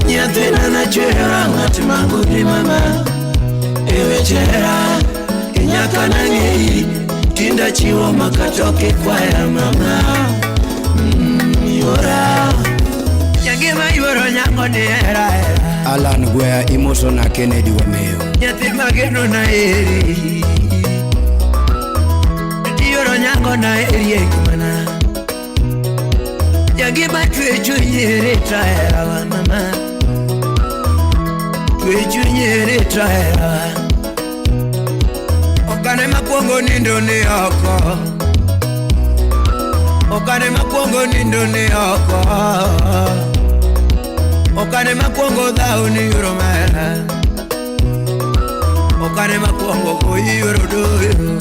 Nyathina na chera ngati mangudi mama. Ewe chera inyaka nangi. Tinda chiwo makatoke kwa ya mama. Yora Yagima yoro nyango ni era. Alan Gwea Imosona Kennedy Wameo. Nyati mageno na eri. Yoro nyango na eri ekimana. Yagima tuechu nyere traera wa mama. Tuechu nyere traera wa. Okane makuongo nindo ni oko. Okane makuongo nindo ni oko. Okane makuongo dhao ni uromera. Okane makuongo koi urodoyo.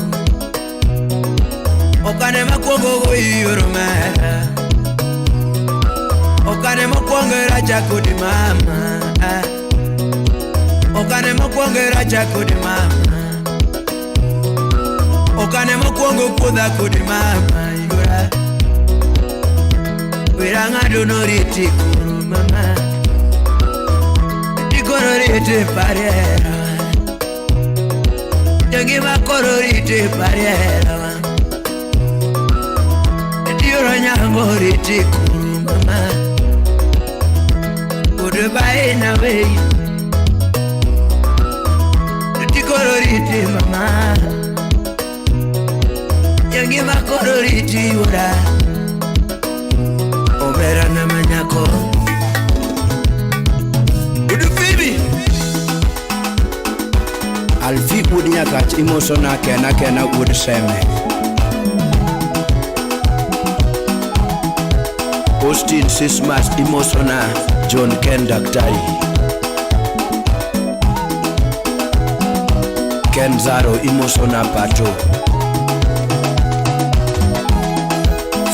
Okane makuongo koi uromera. Okane makuongo raja kudi mama. Okane makuongo raja kudi mama. Okane makuongo kudha kudi mama. Yura Wiranga donoriti kuru mama. Dikororite pariera. Yagima kororite pariera. Dioro nyango riti kuru mama. by na way. The colority, mama. You give a colority, ura. Obera na manyako. Udu baby. Alfi udinya kach imosona kena ud seme. Austin Sismas imosona John Ken Daktari. Ken Zaro imosona Pato.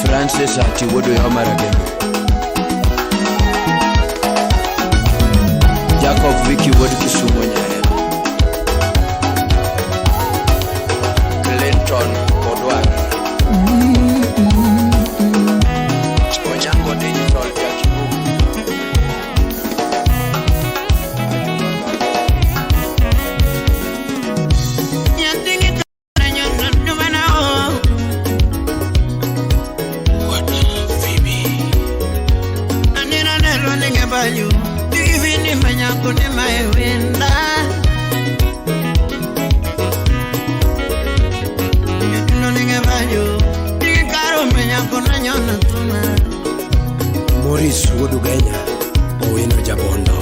Francis Atiwodo Yamarage. Jacob Vicky Wod Kisumo Nyahe. Clinton Odwan. Onyango Digital Yakibu. You even in my window. Morris Wodugenya Owino Jabondo.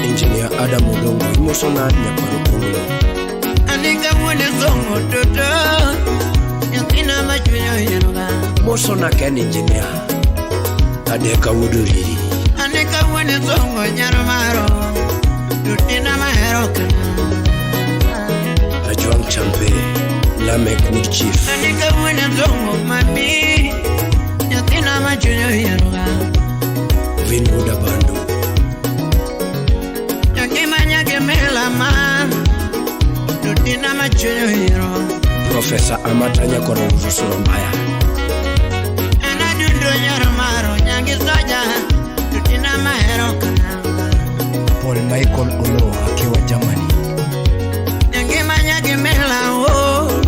Engineer Adam Odongo imosona Nyaparukungu. Mosona Ken Engineer Adeka Wuduriri. Anika wone zongo nyaromaro Tutina mahero kana Ajuang Champe Lamek Wood Chief. Anika wone zongo mami Yatina machunyo yaruga Vin Udabandu. Yakimanya gemela man Tutina machunyo yaruga Professor Amatanya Korongo Surombaya. Anadundo nyaromaro nyangi soja Tutina mahero kana Paul Michael Olo akiwa Germany. Yakimanya gemela o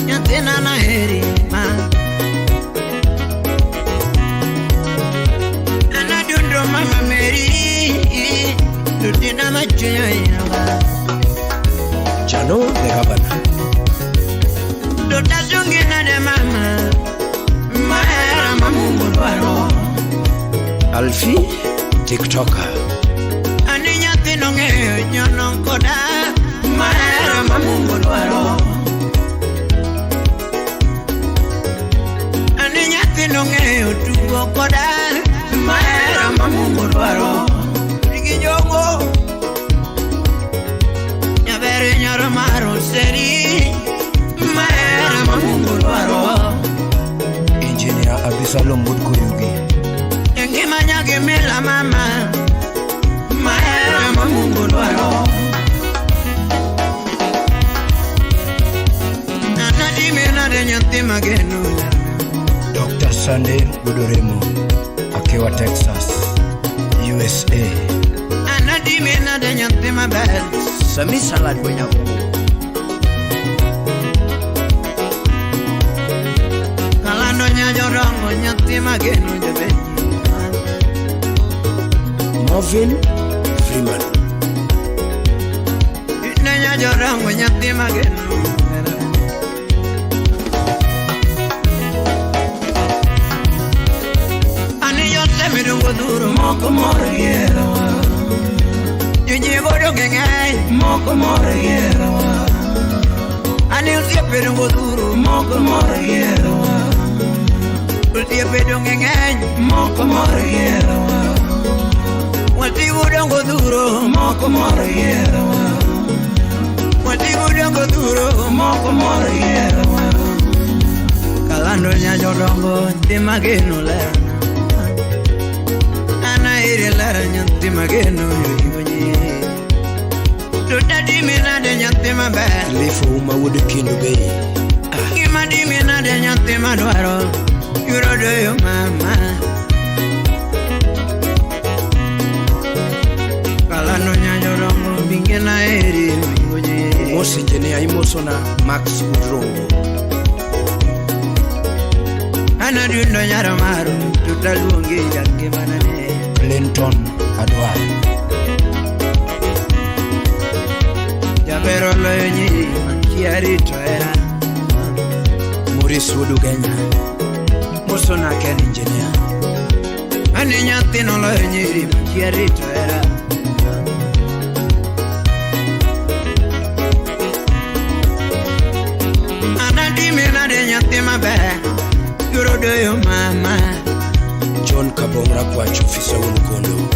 Yatina na heri man Anadundo mama Mary Tutina machunyo yaruga Jano the Governor. Tutazungina de mama Mahera mamungu dwaro Alfi TikToker. Aninya tinonge nyono koda Mahera mamungu dwaro Aninya tinonge utugo koda Mahera mamungu dwaro Rigi jongo Nyabere nyoro maro seri Mahera mamungu dwaro Engineer Abisalom Mudkuyugi. Engimanya gemela mama Mahera mamungu dwaro Anadimena de nyanti magenula Dr. Sunday Budoremo akiwa Texas, USA. Anadimena de nyanti mabel Sami Salad Wenya Mungu. Kalando nyajorongo nyanti magenu jebe Marvin Freeman. Nyajorongo nyanti magenu Ani yote midungo duro moko moriero Yujigo dogengai moko moriero Ani usia pedungo duro moko moriero Usia pedungo ngai moko moriero Watigo dongo duro moko moriero Watigo dongo duro moko moriero Kalando nyajorongo timagenu lerna Ana ire lerna nyanti magenu yujigonyi Tutadimina de nyanti mabel Lifo Uma Wood Kindu Bay. Kimadimina de nyanti madwaro Yurodo yo mama Kalando nyajorongo bingena eri yujigonyi Mos Engineer imosona Max Udrongo. Anadundo nyaro maru tutaluongi jange manane Clinton Adwa Jabero loyo nyiri mankiari toera Maurice Wudu Kenya Musona ken engineer Ani nyathino loyo nyiri mankiari toera Anadimi nade nyathi maber Yorodo yo mama John Kabongra kwa chufisa Wulukondo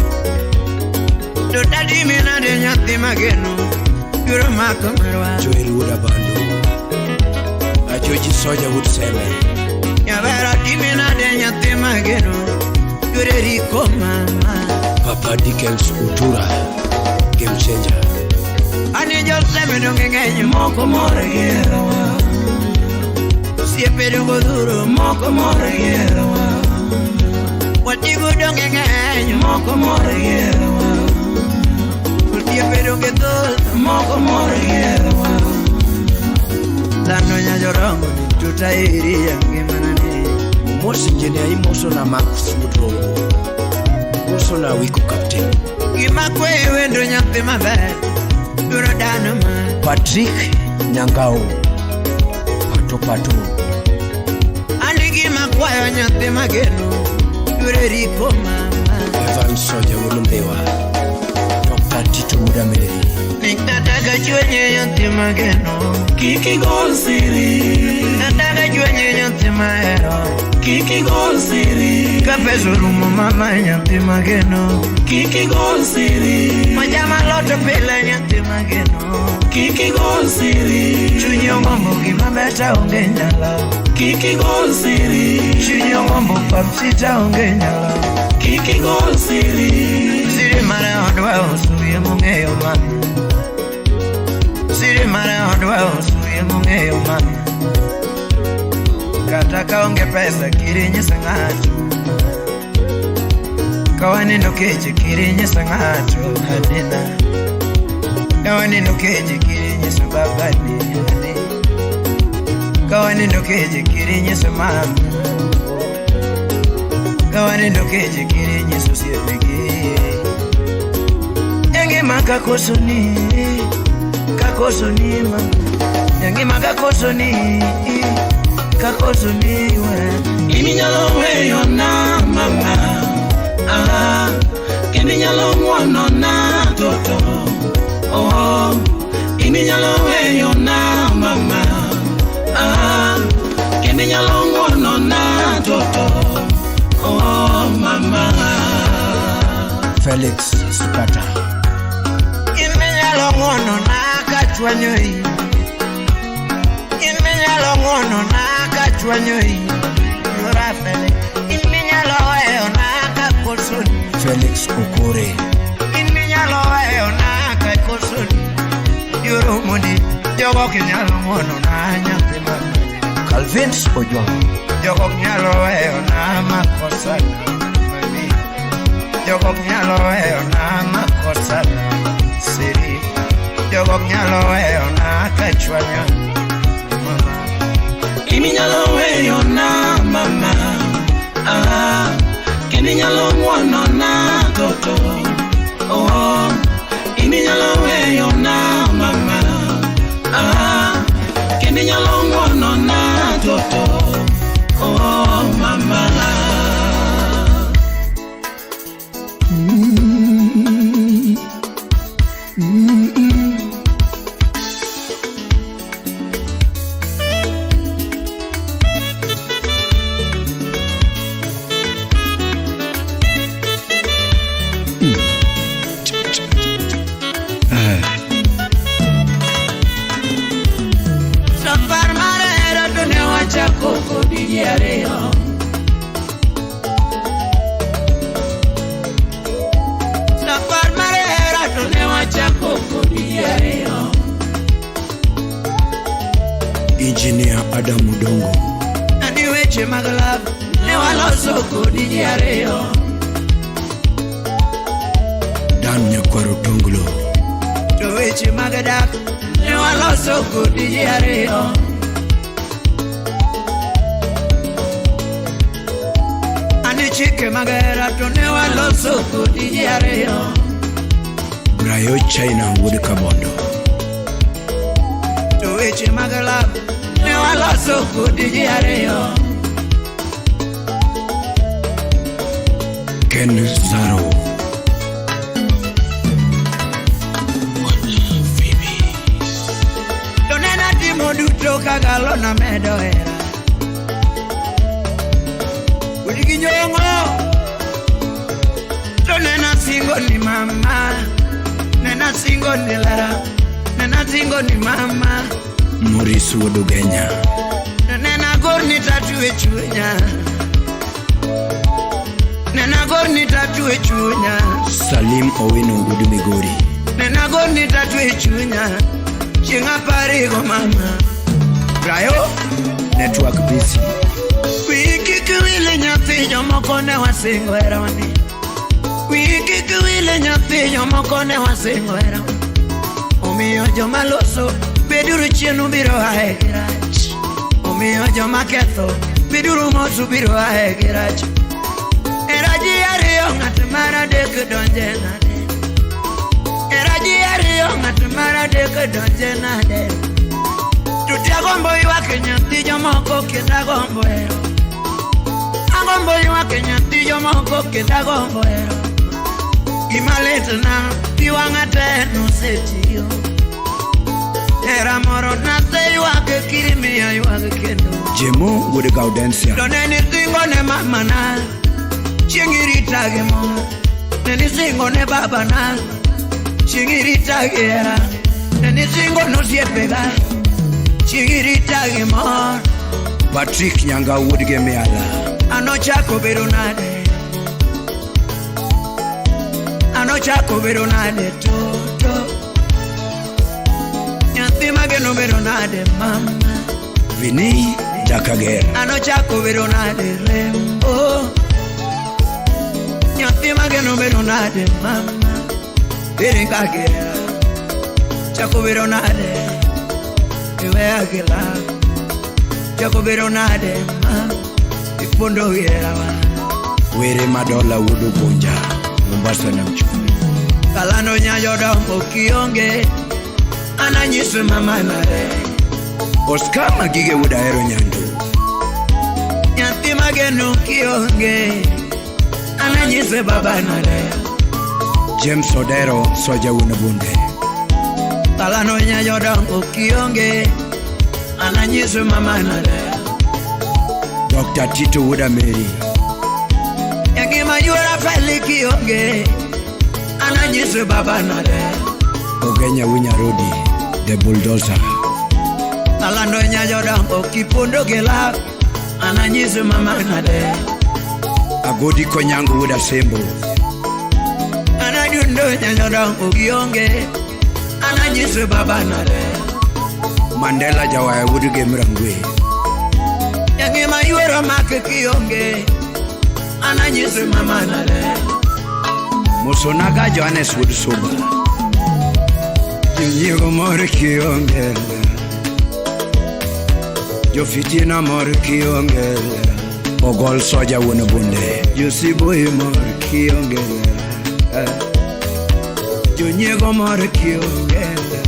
Do daddy me na de nyathi mageno Yoro mako marwa Joel Wuda Bando Ajoji Soja Wood Seme Yabera dimi na de nyathi mageno Yore riko mama Papa Dickens Utura Game Changer Ani Joseph donge ngenyo moko more yero Siepe dongo duro moko more yero Watigo donge ngenyo moko more yero Siepe donge duro moko more yero Lano nyajorongo tutairi yange manane Mosi njene ya imoso na Marcus Mudrongo Moso na Wiko Captain Gima kwe wendo nyathi maber Duro dano ma Patrick Nyangao Pato Andi gima kwayo nyathi mageno Dure riko mama Evan Soja Wulumbewa Dr. Tito Mudameri Nikataka chwenye nyathi mageno Kiki gol siri Nataka chwenye nyathi mahero Kiki gol siri Kapeso rumo mama nyathi mageno Kiki gol siri Majama loto pila nyathi mageno Kiki gol siri Chunyo ngombo gima beta unge nyala Kiki gol siri Chunyo ngombo papsita unge nyala Kiki gol siri Siri mare odwa usuye mungeyo mami Siri mare odwa usuye mungeyo mami Kata kaonge pesa kirinyisa ng'ato Kawanindo keche kirinyisa ng'ato hadina Kawanindo keche kirinyisa babadi hadina Kawanindo keche kirinyisa mama Kawanindo keche kirinyisa siepegi Yangi makakosoni mama Yangi makakosoni we Kimi nyalo weyo na mama Kimi nyalo mwono na toto Kimi nyalo weyo na mama Kimi nyalo mwono na toto mama Felix Spata Kimi nyalo mwono na kachwanyoi Kimi nyalo mwono na kachwanyoi Yorafele Kimi nyalo weyo na kakosoni Felix Okore Kimi nyalo weyo na kakosoni Yoromodi Jogo kinyalo mwono na nyathi mama Calvins Ojwang Jogo kinyalo weyo na makosana mami Jogo kinyalo weyo na makosana siri Jogo kinyalo weyo na kachwanyoi Kimi nyalo weyo na mama Kimi nyalo mwono na toto Kimi nyalo weyo na mama Kimi nyalo mwono na toto mama Safar marero dune wacha koko diareo Safar marero dune wacha koko diareo Engineer Adam Mudongo Adi weche maglab ne waloso kodi diareo Dan Nyakwaro Tonglo To weche magadak ne waloso kodi diareo chike magera to ne waloso kodi ji ariyo. Brayo China Wood Kabondo. To weche magala ne waloso kodi ji ariyo. Ken Zaro. To nena timo duto kagalo na medo hera. Uligi nyongo. To nena singo ni mama. Nena singo ni lara. Nena singo ni mama. Maurice Wodugenya. Nena gorni tatu echunya. Nena gorni tatu echunya. Salim Owino Udumigori. Nena gorni tatu echunya. Chinga parigo mama. Brayo Network busy. Wiki kuwile nyathi jomoko ne wasingo eroni. Wiki kuwile nyathi jomoko ne wasingo eroni. Omiyo joma loso beduru chienu biro aegirach. Omiyo joma ketho beduru mosu biro aegirach. Eraji ariyo ng'at mara dek donje nade. Eraji ariyo ng'at mara dek donje nade. Tutia gombo ywak nyathi jomoko kenda gombo ero. Agombo ywak nyathi jomoko kenda gombo ero. Gima lit na piwang'a te nosetiyo. Era moro nase ywak kirimiya ywak kendo. Jemo Wood Gaudensia. To neni singo ne mama na. Chingirita gemo. Neni singo ne baba na. Chingirita gera. Neni singo no siepega. Chingirita gemo. Patrick Nyanga Wood Gemeala. Anochako beronade. Anochako beronade toto. Nyathi mageno beronade mama. Vinny Jakagera. Anochako beronade rembo. Nyathi mageno beronade mama. Beringagera. Chako beronade. Iwe agela. Chako beronade mama. Ipondo yerawa. Were Madola Wood Bunja. Mombasa na Mchumi. Kalano nyayo dombo kionge. Ananyiswe mama nare. Oscar Magige Wood Aero Nyando. Nyathi mageno kionge. Ananyiswe baba nare. James Odero Soja Wunabunde. Kalano nyayo dombo kionge. Ananyiswe mama nare. Dr. Tito Wood Mary. Yagima yura feli kionge. Ananyiswe baba nare. Ogenya Winyarodi. The Bulldozer. Kalano nyayo dombo kipondo gela. Ananyiswe mama nare. Agodi Konyango Wood Asembo. Anadundo nyayo dombo kionge. Ananyiswe baba nare. Mandela Jawaya Wood Gemrangwe. Yagima yura make kionge. Ananyiswe mama nare. Musonaga Johannes Wood Soba. Jinyigo Mori Kiongela. Jofitina Mori Kiongela. Ogol Soja Wunabunde. Yosiboy Mori Kiongela. Jinyigo Mori Kiongela.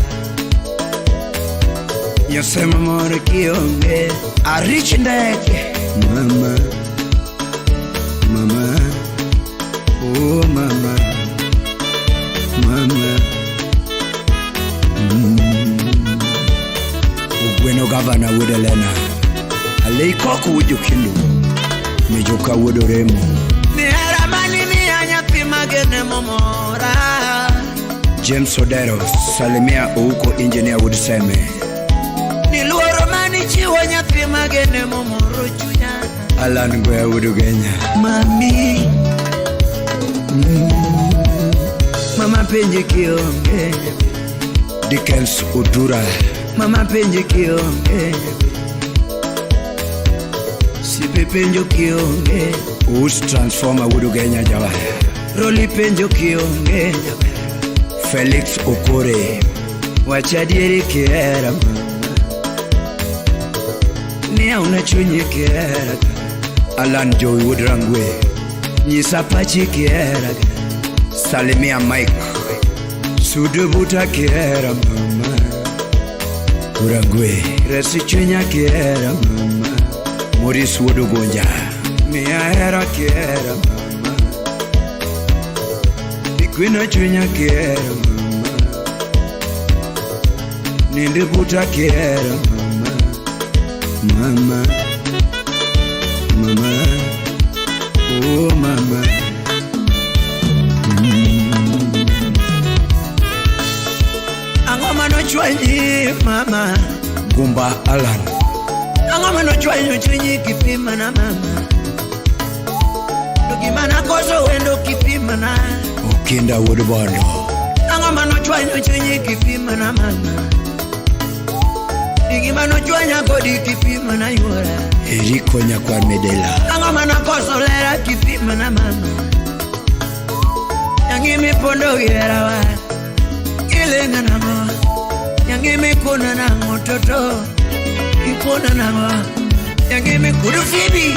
Yosema Mori Kiongela. A rich ndege. Mama, mama, oh mama, mama. Ugweno Governor Wood Elena. Aleikoku Wood Kindu. Mejoka Wood Remo. Ni haramani ni anyathi magene momora. James Odero Salimia Ouko Engineer Wood Seme. Ni luoro mani chiwo nyathi magene momoro chunya. Alan Goya Wood Ugenya. Mami. Mama penje kionge. Dickens Udura. Mama penje kionge. Sipe penjo kionge. Us Transformer Wood Ugenya Jawaya. Roli penjo kionge. Felix Okore. Wachadieri kiera mama. Ni una chunye kiera. Alan Joy Wood Rangwe. Nyisa pachi kiera Salimia Mike Sudubuta kiera mama Uragwe Resi chunya kiera mama Maurice Wodogonja Mia era kiera mama Ikwina chunya kiera mama Nindibuta kiera mama Mama Oh mama Angoma no chwanyi mama Gumba Alan Angoma no chwanyi kipima na mama Dugimana koso wendo kipima na Okinda Woodbondo Angoma no chwanyi kipima na mama Dugimana chwanya kodi kipima na yura Eriko Nyakwa Medela Angoma no koso lera kipima na mama Yangimi pondo gira wa Ilenga na mo Yangimi kuna na mototo Ikuna na mo Yangimi kudu fibi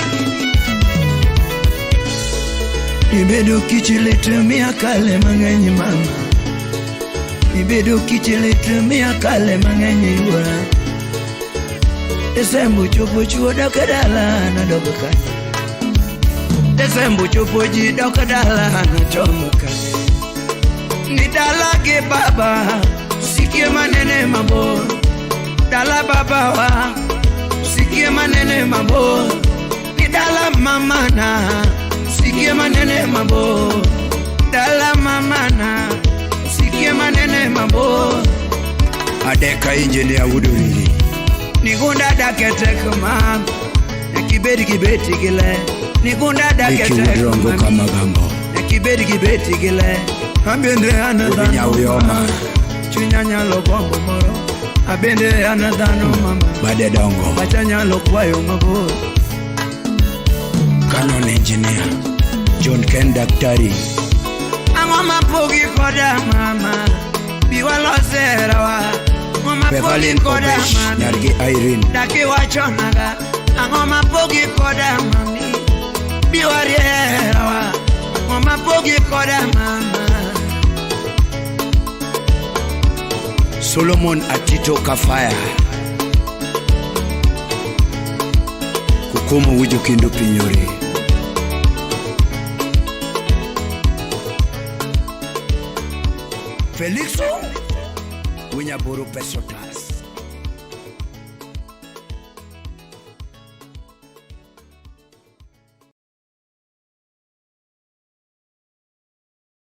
Ibedo kichilete miakale mangenyi mama Ibedo kichilete miakale mangenyi yura Desembu chupu chuo dokadala na dokakani Desembu chupu ji dokadala na chomukani Nidala ke baba Sikie manene mambo Dala baba wa Sikie manene mambo Nidala mama na Sikie manene mambo Dala mama na Sikie manene mambo Adeka engineer Wudurili Nigunda daketek mam Nekibeti kibeti gile Nigunda daketek Iki Wudrongo kama gambo Nekibeti kibeti gile Abende anadano Uyoma Chunyanya lobombo moro Abende anadano mama Bade dongo Bachanya lokwayo mabo Canon engineer John Ken Daktari Angoma pogi koda mama Biwa lozera wa Angoma pogi Beverly koda Kobesh mama Nargi Irene Daki wachonaga Angoma pogi koda mami Biwa riera wa Angoma pogi koda mama Solomon Atito Kafaya Kukumu Wuju Kindu Pinyori Felixo Winyaburu Pesotas